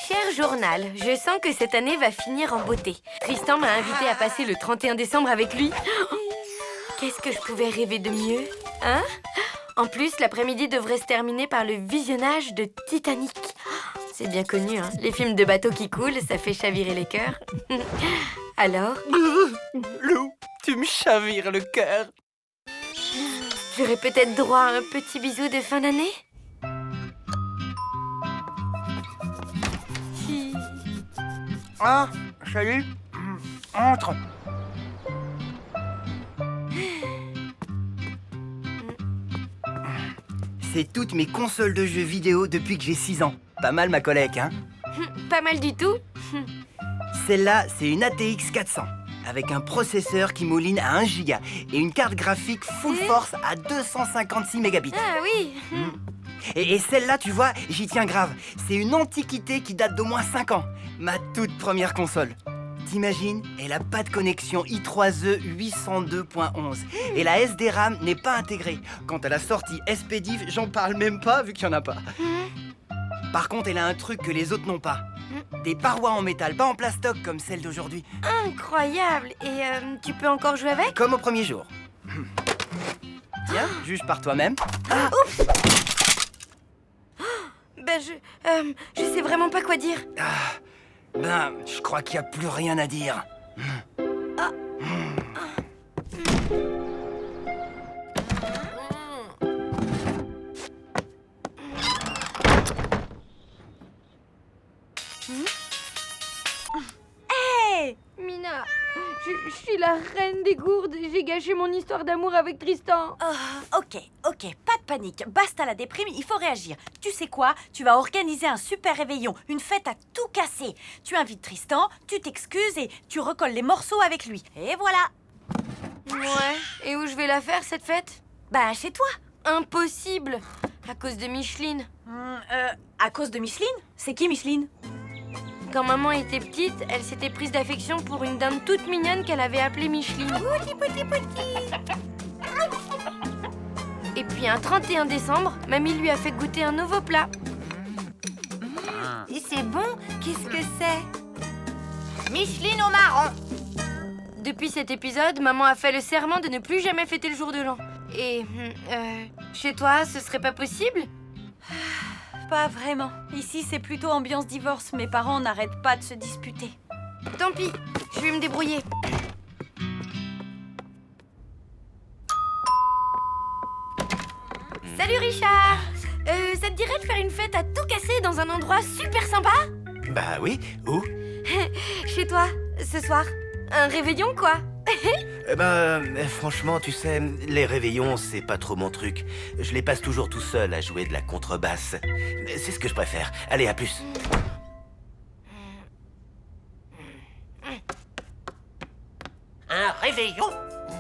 Speaker 1: Cher journal, je sens que cette année va finir en beauté. Tristan m'a invité à passer le 31 décembre avec lui. Qu'est-ce que je pouvais rêver de mieux, hein? En plus, l'après-midi devrait se terminer par le visionnage de Titanic. C'est bien connu, hein? Les films de bateaux qui coulent, ça fait chavirer les cœurs. Alors?
Speaker 5: Lou, tu me chavires le cœur.
Speaker 1: J'aurais peut-être droit à un petit bisou de fin d'année?
Speaker 5: Ah, salut. Entre. C'est toutes mes consoles de jeux vidéo depuis que j'ai 6 ans. Pas mal ma collègue, hein?
Speaker 1: Pas mal du tout.
Speaker 5: Celle-là, c'est une ATX 400, avec un processeur qui mouline à 1 Go et une carte graphique full force à 256 mégabits.
Speaker 1: Ah oui.
Speaker 5: Et celle-là, tu vois, j'y tiens grave. C'est une antiquité qui date d'au moins 5 ans. Ma toute première console. T'imagines, elle a pas de connexion i3E 802.11. Et la SD-RAM n'est pas intégrée. Quant à la sortie SPDIF, j'en parle même pas vu qu'il y en a pas. Par contre, elle a un truc que les autres n'ont pas. Des parois en métal, pas en plastoc comme celle d'aujourd'hui.
Speaker 1: Incroyable. Et tu peux encore jouer avec?
Speaker 5: Comme au premier jour. Tiens, juge par toi-même.
Speaker 1: Oups. Ben je sais vraiment pas quoi dire.
Speaker 5: Ben, je crois qu'il n'y a plus rien à dire.
Speaker 1: Hey Mina, je suis la reine des gourdes. J'ai gâché mon histoire d'amour avec Tristan.
Speaker 8: Ok, pas de panique. Basta la déprime, il faut réagir. Tu sais quoi? Tu vas organiser un super réveillon, une fête à tout casser. Tu invites Tristan, tu t'excuses et tu recolles les morceaux avec lui. Et voilà.
Speaker 1: Ouais, et où je vais la faire cette fête?
Speaker 8: Ben, chez toi.
Speaker 1: Impossible, à cause de Micheline.
Speaker 8: À cause de Micheline? C'est qui Micheline?
Speaker 1: Quand maman était petite, elle s'était prise d'affection pour une dinde toute mignonne qu'elle avait appelée Micheline. Et puis un 31 décembre, mamie lui a fait goûter un nouveau plat.
Speaker 4: Et c'est bon? Qu'est-ce que c'est?
Speaker 10: Micheline au marron.
Speaker 1: Depuis cet épisode, maman a fait le serment de ne plus jamais fêter le jour de l'an. Et chez toi, ce serait pas possible?
Speaker 8: Pas vraiment. Ici, c'est plutôt ambiance divorce. Mes parents n'arrêtent pas de se disputer.
Speaker 1: Tant pis, je vais me débrouiller. Salut Richard! Ça te dirait de faire une fête à tout casser dans un endroit super sympa?
Speaker 2: Bah oui, où?
Speaker 1: Chez toi, ce soir. Un réveillon, quoi.
Speaker 2: Franchement, tu sais, les réveillons, c'est pas trop mon truc. Je les passe toujours tout seul à jouer de la contrebasse. C'est ce que je préfère. Allez, à plus.
Speaker 13: Un réveillon?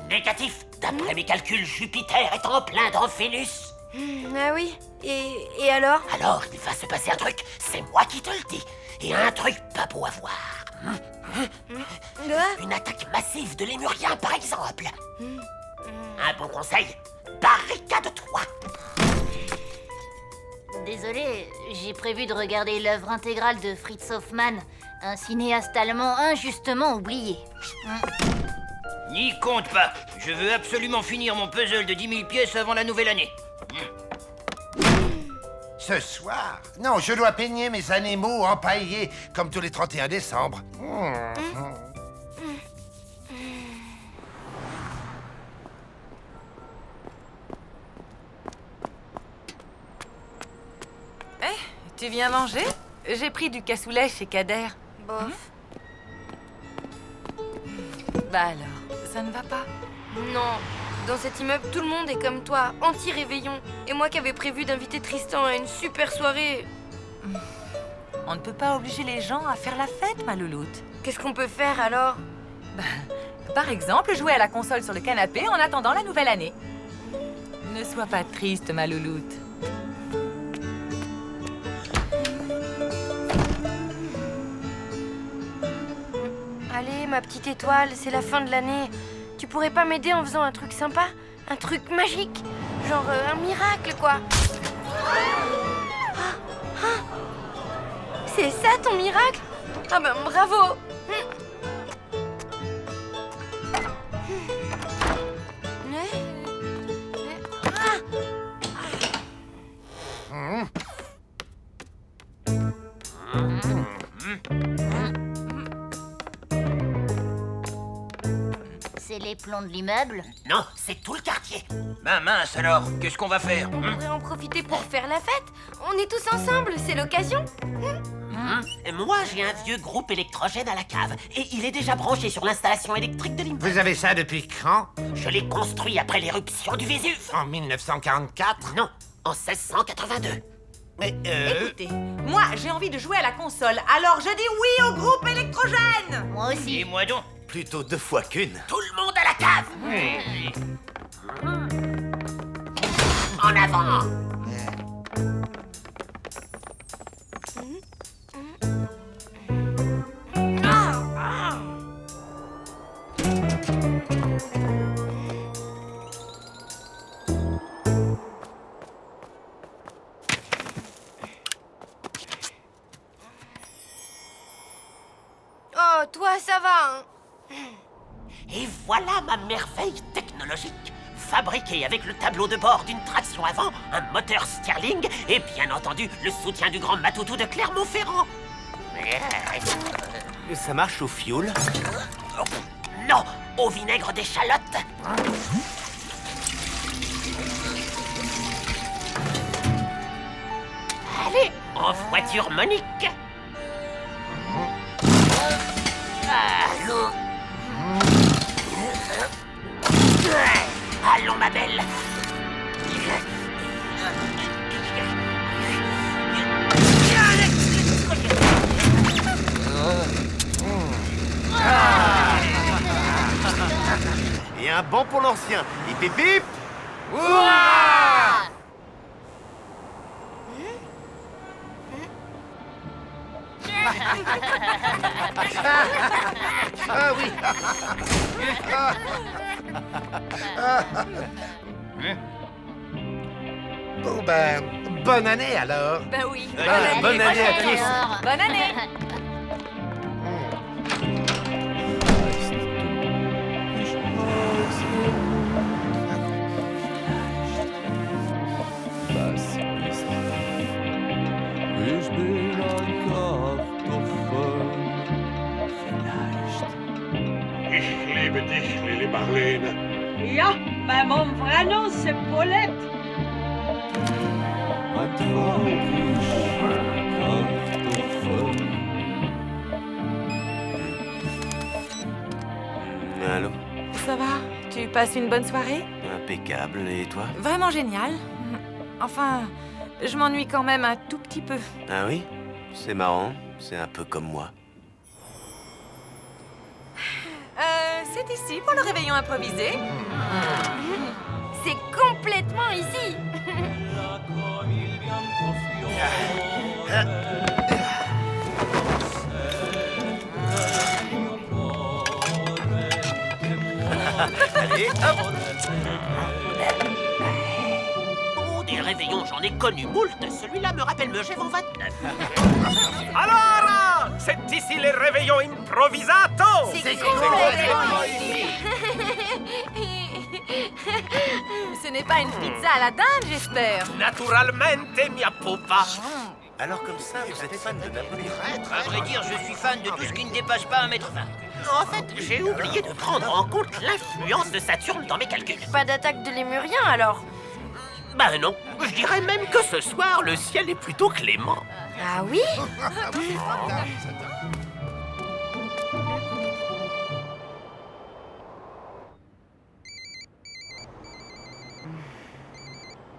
Speaker 13: Négatif. D'après mes calculs, Jupiter est en plein dans Vénus.
Speaker 1: Ah oui? Et alors?
Speaker 13: Alors, il va se passer un truc, c'est moi qui te le dis. Et un truc pas beau à voir. Une attaque massive de lémuriens, par exemple. Un bon conseil, barricade-toi.
Speaker 10: Désolée, j'ai prévu de regarder l'œuvre intégrale de Fritz Hoffmann, un cinéaste allemand injustement oublié.
Speaker 14: N'y compte pas. Je veux absolument finir mon puzzle de 10 000 pièces avant la nouvelle année.
Speaker 11: Ce soir? Non, je dois peigner mes animaux empaillés, comme tous les 31 décembre.
Speaker 4: Tu viens manger? J'ai pris du cassoulet chez Kader.
Speaker 1: Bof.
Speaker 4: Bah alors, ça ne va pas?
Speaker 1: Non. Dans cet immeuble, tout le monde est comme toi, anti-réveillon. Et moi qui avais prévu d'inviter Tristan à une super soirée.
Speaker 4: On ne peut pas obliger les gens à faire la fête, ma louloute.
Speaker 1: Qu'est-ce qu'on peut faire alors?
Speaker 4: Par exemple, jouer à la console sur le canapé en attendant la nouvelle année. Ne sois pas triste, ma louloute.
Speaker 1: Allez, ma petite étoile, c'est la fin de l'année. Tu pourrais pas m'aider en faisant un truc sympa? Un truc magique? Genre un miracle, quoi. C'est ça ton miracle? Ah ben bravo!
Speaker 10: C'est les plombs de l'immeuble?
Speaker 13: Non, c'est tout le quartier.
Speaker 14: Ben mince alors, qu'est-ce qu'on va faire?
Speaker 1: On pourrait en profiter pour faire la fête. On est tous ensemble, c'est l'occasion.
Speaker 13: Moi, j'ai un vieux groupe électrogène à la cave. Et il est déjà branché sur l'installation électrique de l'immeuble.
Speaker 11: Vous avez ça depuis quand?
Speaker 13: Je l'ai construit après l'éruption du Vésuve.
Speaker 11: En 1944?
Speaker 13: Non, en 1682.
Speaker 11: Mais
Speaker 4: Écoutez, moi j'ai envie de jouer à la console, alors je dis oui au groupe électrogène.
Speaker 10: Moi aussi.
Speaker 14: Et moi donc?
Speaker 2: Plutôt 2 fois qu'une.
Speaker 13: Tout le monde à la cave. En avant.
Speaker 1: Oh, toi, ça va, hein?
Speaker 13: Et voilà ma merveille technologique. Fabriquée avec le tableau de bord d'une traction avant, un moteur Stirling et bien entendu le soutien du grand Matoutou de Clermont-Ferrand.
Speaker 2: Ça marche au fioul?
Speaker 13: Non, au vinaigre d'échalote. Allez, en voiture Monique. Allons. Allons, ma belle.
Speaker 2: Et un banc pour l'ancien. Hip hip hip.
Speaker 11: Ah oui. Bon ben, bonne année alors.
Speaker 8: Ben oui.
Speaker 2: Bonne année à tous.
Speaker 4: Bonne année.
Speaker 9: Ich liebe dich, Lili Marlene.
Speaker 15: Ja, maar mon vrai nom c'est Paulette.
Speaker 2: Allô?
Speaker 4: Ça va? Tu passes une bonne soirée?
Speaker 2: Impeccable. Et toi?
Speaker 4: Vraiment génial. Enfin, je m'ennuie quand même un tout petit peu.
Speaker 2: Ah oui? C'est marrant. C'est un peu comme moi.
Speaker 4: C'est ici pour le réveillon improvisé.
Speaker 1: C'est complètement ici.
Speaker 2: Allez, hop!
Speaker 13: Oh, des réveillons, j'en ai connu moult. Celui-là me rappelle Megève en 29.
Speaker 3: Alors, c'est ici les réveillons improvisato.
Speaker 1: C'est
Speaker 4: complètement ici. Ce n'est pas une pizza à la dinde, j'espère.
Speaker 3: Naturalmente, mia pupa.
Speaker 2: Alors comme ça, vous êtes fan de Napoléon?
Speaker 14: À vrai dire, je suis fan de tout ce qui ne dépasse pas 1,20 m.
Speaker 13: En fait, j'ai oublié de prendre en compte l'influence de Saturne dans mes calculs.
Speaker 1: Pas d'attaque de lémurien alors?
Speaker 13: Bah non, je dirais même que ce soir, le ciel est plutôt clément.
Speaker 1: Ah oui?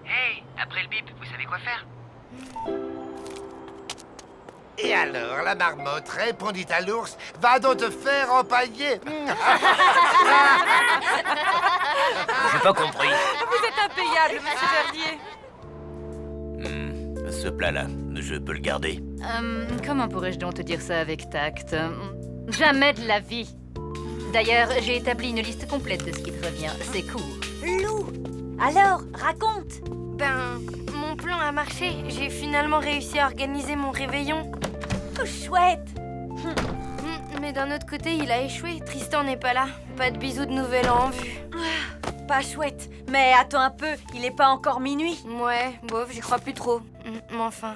Speaker 16: Hey, après le bip, vous savez quoi faire?
Speaker 11: Et alors, la marmotte répondit à l'ours, va donc te faire empailler.
Speaker 14: J'ai pas compris.
Speaker 4: Vous êtes impayable, monsieur Verdier.
Speaker 2: Ce plat-là, je peux le garder.
Speaker 6: Comment pourrais-je donc te dire ça avec tact? Jamais de la vie. D'ailleurs, j'ai établi une liste complète de ce qui te revient. C'est court.
Speaker 8: Lou, alors, raconte.
Speaker 1: Ben, mon plan a marché. J'ai finalement réussi à organiser mon réveillon.
Speaker 8: Oh, chouette.
Speaker 1: Mais d'un autre côté, il a échoué. Tristan n'est pas là. Pas de bisous de nouvel an en vue.
Speaker 8: Pas chouette. Mais attends un peu, il est pas encore minuit.
Speaker 1: Ouais, bof, j'y crois plus trop. Mais enfin...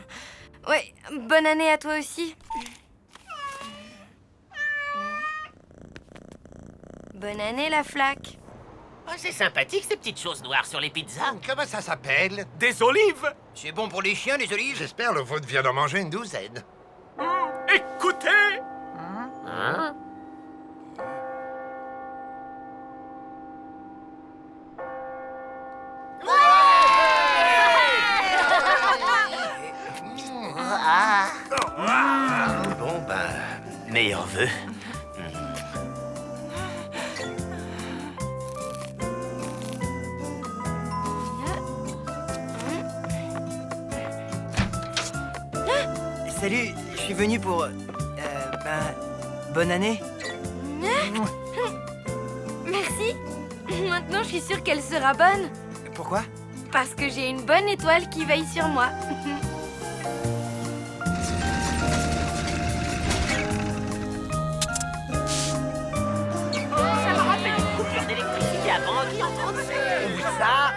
Speaker 1: Ouais, bonne année à toi aussi. Bonne année, la flaque.
Speaker 13: Oh, c'est sympathique, ces petites choses noires sur les pizzas.
Speaker 11: Comment ça s'appelle?
Speaker 3: Des olives.
Speaker 14: C'est bon pour les chiens, les olives?
Speaker 11: J'espère le vôtre vient d'en manger une douzaine.
Speaker 3: Écoutez.
Speaker 13: Hein?
Speaker 2: Bon, ben, meilleurs vœux.
Speaker 5: Salut, je suis venu pour... bonne année.
Speaker 1: Merci. Maintenant, je suis sûre qu'elle sera bonne.
Speaker 5: Pourquoi?
Speaker 1: Parce que j'ai une bonne étoile qui veille sur moi.
Speaker 13: Ça me rappelle une coupure d'électricité à Bangui en 37. Où ça?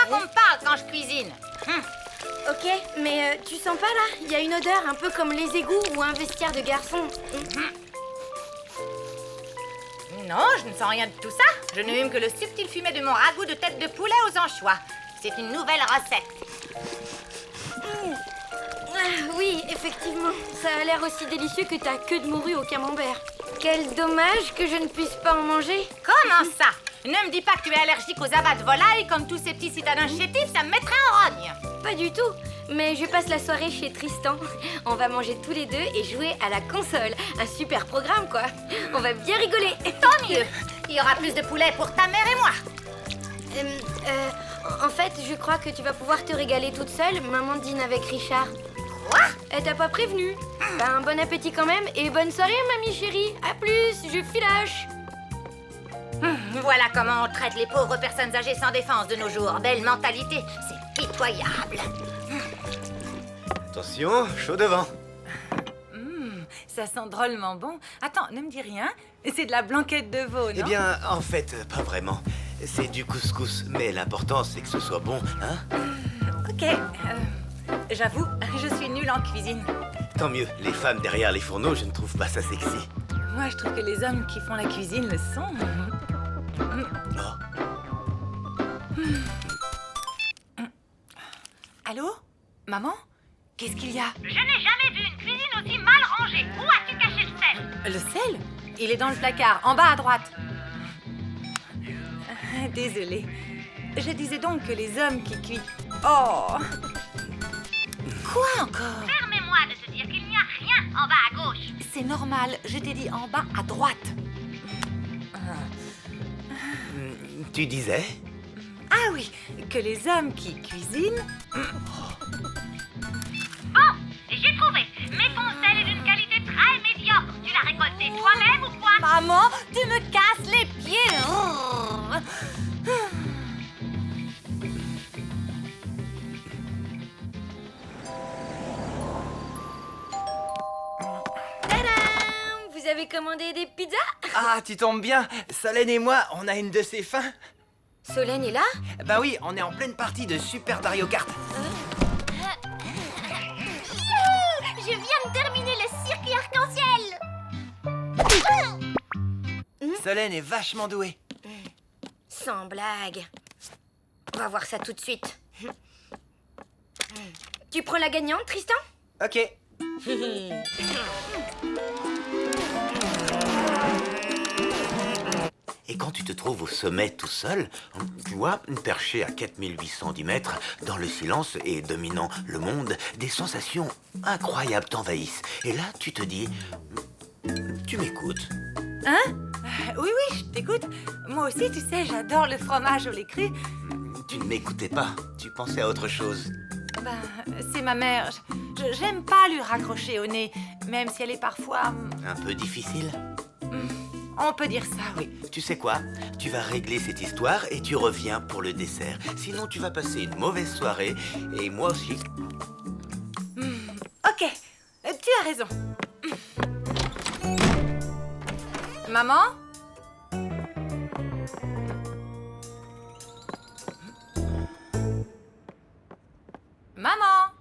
Speaker 4: pas qu'on me parle quand je cuisine.
Speaker 1: Ok, mais tu sens pas là? Il y a une odeur un peu comme les égouts ou un vestiaire de garçon.
Speaker 4: Non, je ne sens rien de tout ça. Je ne hume que le subtil fumet de mon ragoût de tête de poulet aux anchois. C'est une nouvelle recette.
Speaker 1: Ah, oui, effectivement. Ça a l'air aussi délicieux que ta queue de morue au camembert. Quel dommage que je ne puisse pas en manger.
Speaker 4: Comment ça? Ne me dis pas que tu es allergique aux abats de volaille comme tous ces petits citadins chétifs, ça me mettrait en rogne.
Speaker 1: Pas du tout. Mais je passe la soirée chez Tristan. On va manger tous les deux et jouer à la console. Un super programme, quoi. On va bien rigoler.
Speaker 4: Tant mieux. Il y aura plus de poulet pour ta mère et moi.
Speaker 1: En fait, je crois que tu vas pouvoir te régaler toute seule. Maman dîne avec Richard.
Speaker 4: Quoi?
Speaker 1: Elle t'a pas prévenu. Ben, bon appétit quand même et bonne soirée, mamie chérie. À plus, je filoche.
Speaker 4: Voilà comment on traite les pauvres personnes âgées sans défense de nos jours. Belle mentalité, c'est pitoyable.
Speaker 2: Attention, chaud devant.
Speaker 4: Ça sent drôlement bon. Attends, ne me dis rien. C'est de la blanquette de veau, non?
Speaker 2: Eh bien, en fait, pas vraiment. C'est du couscous, mais l'important, c'est que ce soit bon, hein?
Speaker 4: Ok. J'avoue, je suis nulle en cuisine.
Speaker 2: Tant mieux, les femmes derrière les fourneaux, je ne trouve pas ça sexy.
Speaker 4: Moi, je trouve que les hommes qui font la cuisine le sont. Allô? Maman? Qu'est-ce qu'il y a?
Speaker 12: Je n'ai jamais vu une cuisine aussi mal rangée. Où as-tu caché le sel?
Speaker 4: Le sel? Il est dans le placard, en bas à droite. Désolée. Je disais donc que les hommes qui cuisent... Oh! Quoi encore?
Speaker 12: Permets-moi de te dire qu'il n'y a rien en bas à gauche.
Speaker 4: C'est normal, je t'ai dit en bas à droite.
Speaker 2: Tu disais?
Speaker 4: Ah oui, que les hommes qui cuisinent...
Speaker 12: Bon, j'ai trouvé. Mais ton sel est d'une qualité très médiocre. Tu l'as récolté toi-même ou quoi?
Speaker 8: Maman, tu me casses les pieds.
Speaker 1: Tadam! Vous avez commandé des pizzas?
Speaker 5: Ah, tu tombes bien. Solène et moi, on a une de ces fins.
Speaker 1: Solène est là?
Speaker 5: Bah oui, on est en pleine partie de Super Mario Kart.
Speaker 6: Je viens de terminer le circuit arc-en-ciel.
Speaker 5: Solène est vachement douée.
Speaker 1: Sans blague. On va voir ça tout de suite. Tu prends la gagnante, Tristan?
Speaker 5: Ok.
Speaker 2: Et quand tu te trouves au sommet tout seul, tu vois, perché à 4810 mètres, dans le silence et dominant le monde, des sensations incroyables t'envahissent. Et là, tu te dis, tu m'écoutes.
Speaker 4: Hein? Oui, je t'écoute. Moi aussi, tu sais, j'adore le fromage au lait cru.
Speaker 2: Tu ne m'écoutais pas, tu pensais à autre chose.
Speaker 4: Ben, c'est ma mère. J'aime pas lui raccrocher au nez, même si elle est parfois...
Speaker 2: Un peu difficile?
Speaker 4: On peut dire ça, oui.
Speaker 2: Tu sais quoi? Tu vas régler cette histoire et tu reviens pour le dessert. Sinon, tu vas passer une mauvaise soirée, et moi aussi.
Speaker 4: Ok, tu as raison. Maman? Maman?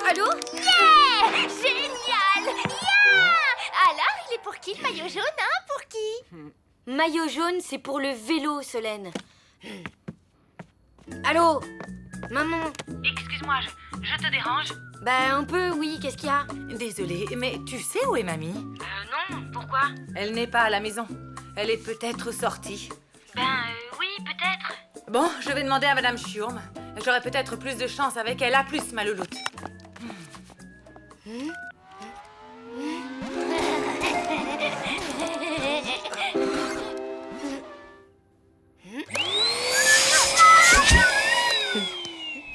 Speaker 1: Allô?
Speaker 6: Yeah! Génial! Alors, il est pour qui le maillot jaune, hein? Pour qui?
Speaker 1: Maillot jaune, c'est pour le vélo, Solène. Allô? Maman?
Speaker 12: Excuse-moi, je te dérange?
Speaker 1: Bah, un peu, oui, qu'est-ce qu'il y a?
Speaker 4: Désolée, mais tu sais où est mamie?
Speaker 12: Non, pourquoi?
Speaker 4: Elle n'est pas à la maison. Elle est peut-être sortie.
Speaker 12: Oui, peut-être.
Speaker 4: Bon, je vais demander à Madame Schurm. J'aurai peut-être plus de chance avec elle. À plus, ma louloute.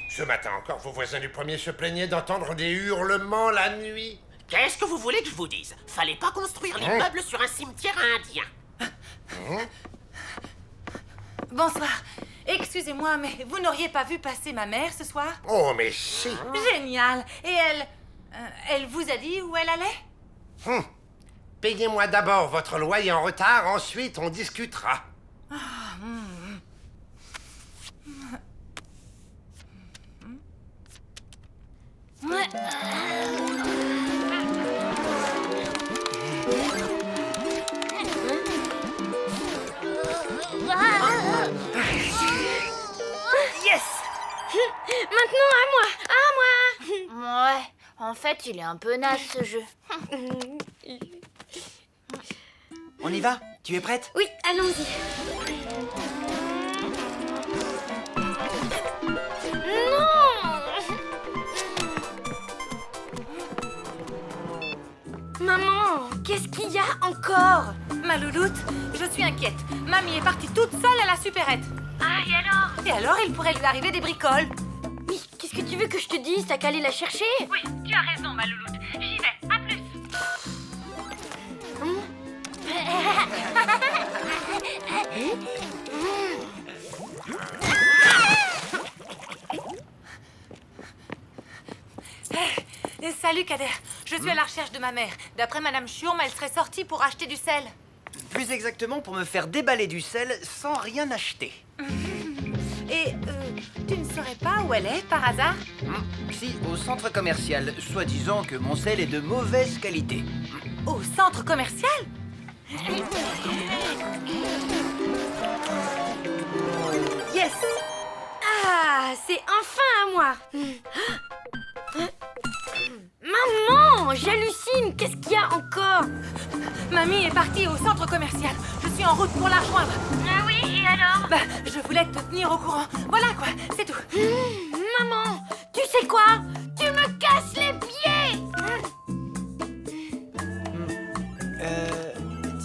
Speaker 11: Ce matin encore, vos voisins du premier se plaignaient d'entendre des hurlements la nuit.
Speaker 13: Qu'est-ce que vous voulez que je vous dise? Fallait pas construire l'immeuble sur un cimetière indien.
Speaker 4: Bonsoir. Excusez-moi, mais vous n'auriez pas vu passer ma mère ce soir?
Speaker 11: Oh, mais si.
Speaker 4: Génial. Et elle vous a dit où elle allait?
Speaker 11: Payez-moi d'abord votre loyer en retard, ensuite on discutera.
Speaker 1: Yes! Maintenant à moi! À moi!
Speaker 10: Ouais, en fait, il est un peu naze ce jeu.
Speaker 5: On y va? Tu es prête?
Speaker 1: Oui, allons-y. Maman, qu'est-ce qu'il y a encore?
Speaker 4: Ma louloute, je suis inquiète. Mamie est partie toute seule à la supérette.
Speaker 12: Ah, et alors?
Speaker 4: Et alors, il pourrait lui arriver des bricoles.
Speaker 1: Mais qu'est-ce que tu veux que je te dise? T'as qu'à aller la chercher?
Speaker 12: Oui, tu as raison, ma louloute. J'y vais, à plus.
Speaker 4: Salut, Kader. Je suis à la recherche de ma mère. D'après Madame Chiourme, elle serait sortie pour acheter du sel.
Speaker 5: Plus exactement pour me faire déballer du sel sans rien acheter.
Speaker 4: Et tu ne saurais pas où elle est, par hasard?
Speaker 5: Si, au centre commercial, soi-disant que mon sel est de mauvaise qualité.
Speaker 4: Au centre commercial?
Speaker 1: Yes! Ah, c'est enfin à moi! Maman, j'hallucine! Qu'est-ce qu'il y a encore?
Speaker 4: Mamie est partie au centre commercial. Je suis en route pour la rejoindre.
Speaker 12: Ah oui, et alors?
Speaker 4: Bah, je voulais te tenir au courant. Voilà quoi, c'est tout.
Speaker 1: Maman, tu sais quoi? Tu me casses les pieds!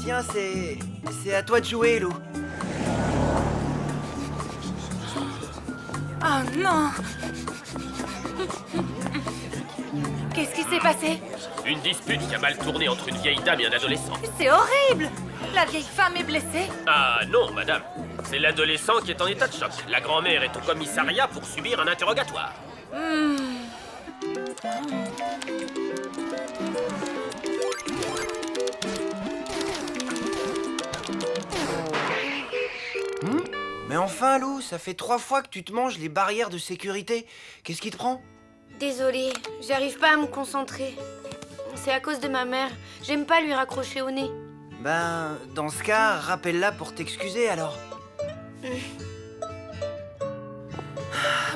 Speaker 5: Tiens, c'est à toi de jouer, Lou.
Speaker 4: Oh non! Qu'est-ce qui s'est passé?
Speaker 3: Une dispute qui a mal tourné entre une vieille dame et un adolescent.
Speaker 4: C'est horrible! La vieille femme est blessée.
Speaker 3: Ah non, madame. C'est l'adolescent qui est en état de choc. La grand-mère est au commissariat pour subir un interrogatoire.
Speaker 5: Mais enfin, Lou, ça fait 3 fois que tu te manges les barrières de sécurité. Qu'est-ce qui te prend?
Speaker 1: Désolée, j'arrive pas à me concentrer. C'est à cause de ma mère. J'aime pas lui raccrocher au nez.
Speaker 5: Ben, dans ce cas, rappelle-la pour t'excuser alors.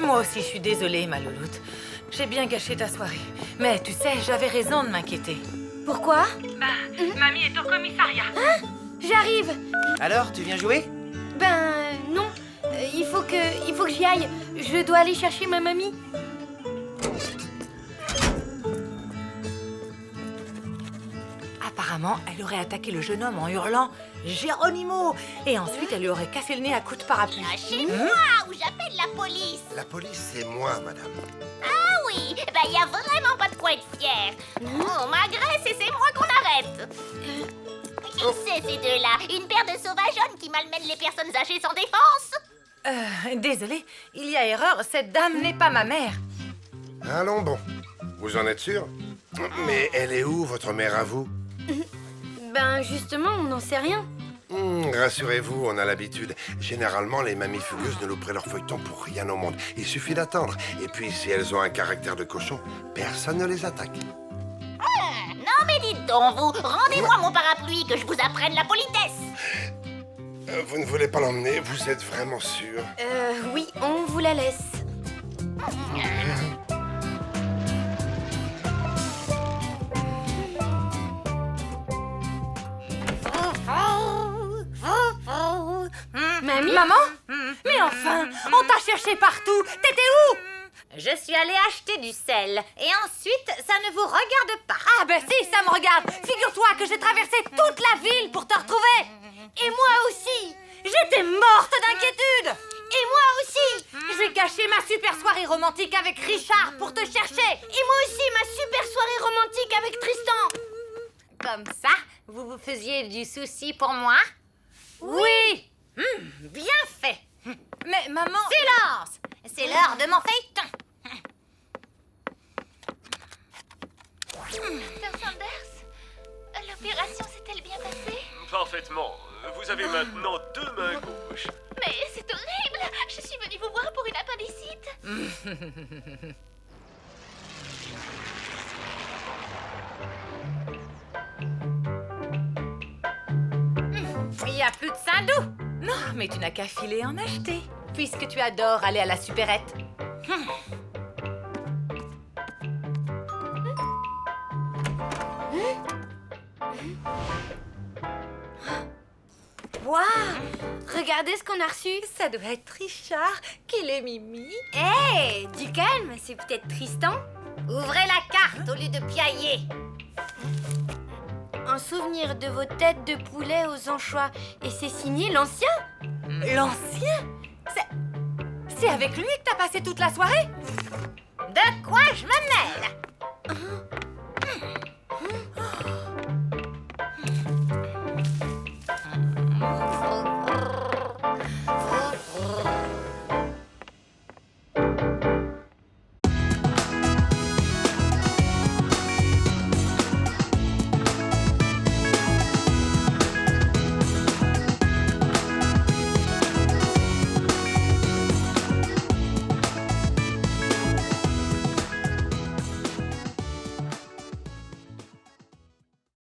Speaker 4: Moi aussi, je suis désolée, ma louloute. J'ai bien gâché ta soirée. Mais tu sais, j'avais raison de m'inquiéter.
Speaker 1: Pourquoi?
Speaker 12: Bah, mamie est au commissariat.
Speaker 1: Hein? J'arrive!
Speaker 5: Alors, tu viens jouer?
Speaker 1: Ben, non. Il faut que j'y aille. Je dois aller chercher ma mamie.
Speaker 4: Apparemment, elle aurait attaqué le jeune homme en hurlant « Géronimo !» Et ensuite, elle lui aurait cassé le nez à coups de parapluie.
Speaker 10: Lâchez-moi ou j'appelle la police.
Speaker 11: La police, c'est moi, madame.
Speaker 10: Ah oui, bah y a vraiment pas de quoi être fier. On m'agresse et c'est moi qu'on arrête. Qui c'est ces deux-là? Une paire de sauvageonnes qui malmènent les personnes âgées sans défense?
Speaker 4: Désolée, il y a erreur, cette dame n'est pas ma mère.
Speaker 11: Allons bon. Vous en êtes sûr? Mais elle est où, votre mère, à vous?
Speaker 1: Ben, justement, on n'en sait rien.
Speaker 11: Rassurez-vous, on a l'habitude. Généralement, les mamies furieuses ne louperont leur feuilleton pour rien au monde. Il suffit d'attendre. Et puis, si elles ont un caractère de cochon, personne ne les attaque.
Speaker 10: Non mais dites donc, vous, rendez-moi mon parapluie que je vous apprenne la politesse.
Speaker 11: Vous ne voulez pas l'emmener? Vous êtes vraiment sûr?
Speaker 1: Oui, on vous la laisse. Mamie?
Speaker 4: Maman? Mais enfin, on t'a cherché partout. T'étais où?
Speaker 10: Je suis allée acheter du sel. Et ensuite, ça ne vous regarde pas.
Speaker 4: Ah ben si, ça me regarde. Figure-toi que j'ai traversé toute la ville pour te retrouver.
Speaker 1: Et moi aussi.
Speaker 4: J'étais morte d'inquiétude.
Speaker 1: Et moi aussi.
Speaker 4: J'ai gâché ma super soirée romantique avec Richard pour te chercher.
Speaker 1: Et moi aussi, ma super soirée romantique avec Tristan.
Speaker 10: Comme ça, vous vous faisiez du souci pour moi?
Speaker 4: Oui.
Speaker 17: Bien fait.
Speaker 4: Mais maman...
Speaker 17: Silence! C'est l'heure de mon feuilleton.
Speaker 6: Dr. Sanders, l'opération s'est-elle bien passée?
Speaker 18: Parfaitement. Vous avez maintenant 2 mains gauches.
Speaker 6: Mais c'est horrible! Je suis venue vous voir pour une appendicite.
Speaker 17: Il n'y a plus de Saint-Doux.
Speaker 4: Non, mais tu n'as qu'à filer en acheter, puisque tu adores aller à la supérette.
Speaker 1: Waouh! Regardez ce qu'on a reçu.
Speaker 4: Ça doit être Richard qui l'est Mimi.
Speaker 1: Hé, du calme, c'est peut-être Tristan.
Speaker 17: Ouvrez la carte au lieu de piailler.
Speaker 1: Un souvenir de vos têtes de poulet aux anchois. Et c'est signé l'ancien?
Speaker 4: L'ancien? C'est avec lui que t'as passé toute la soirée?
Speaker 17: De quoi je me mêle?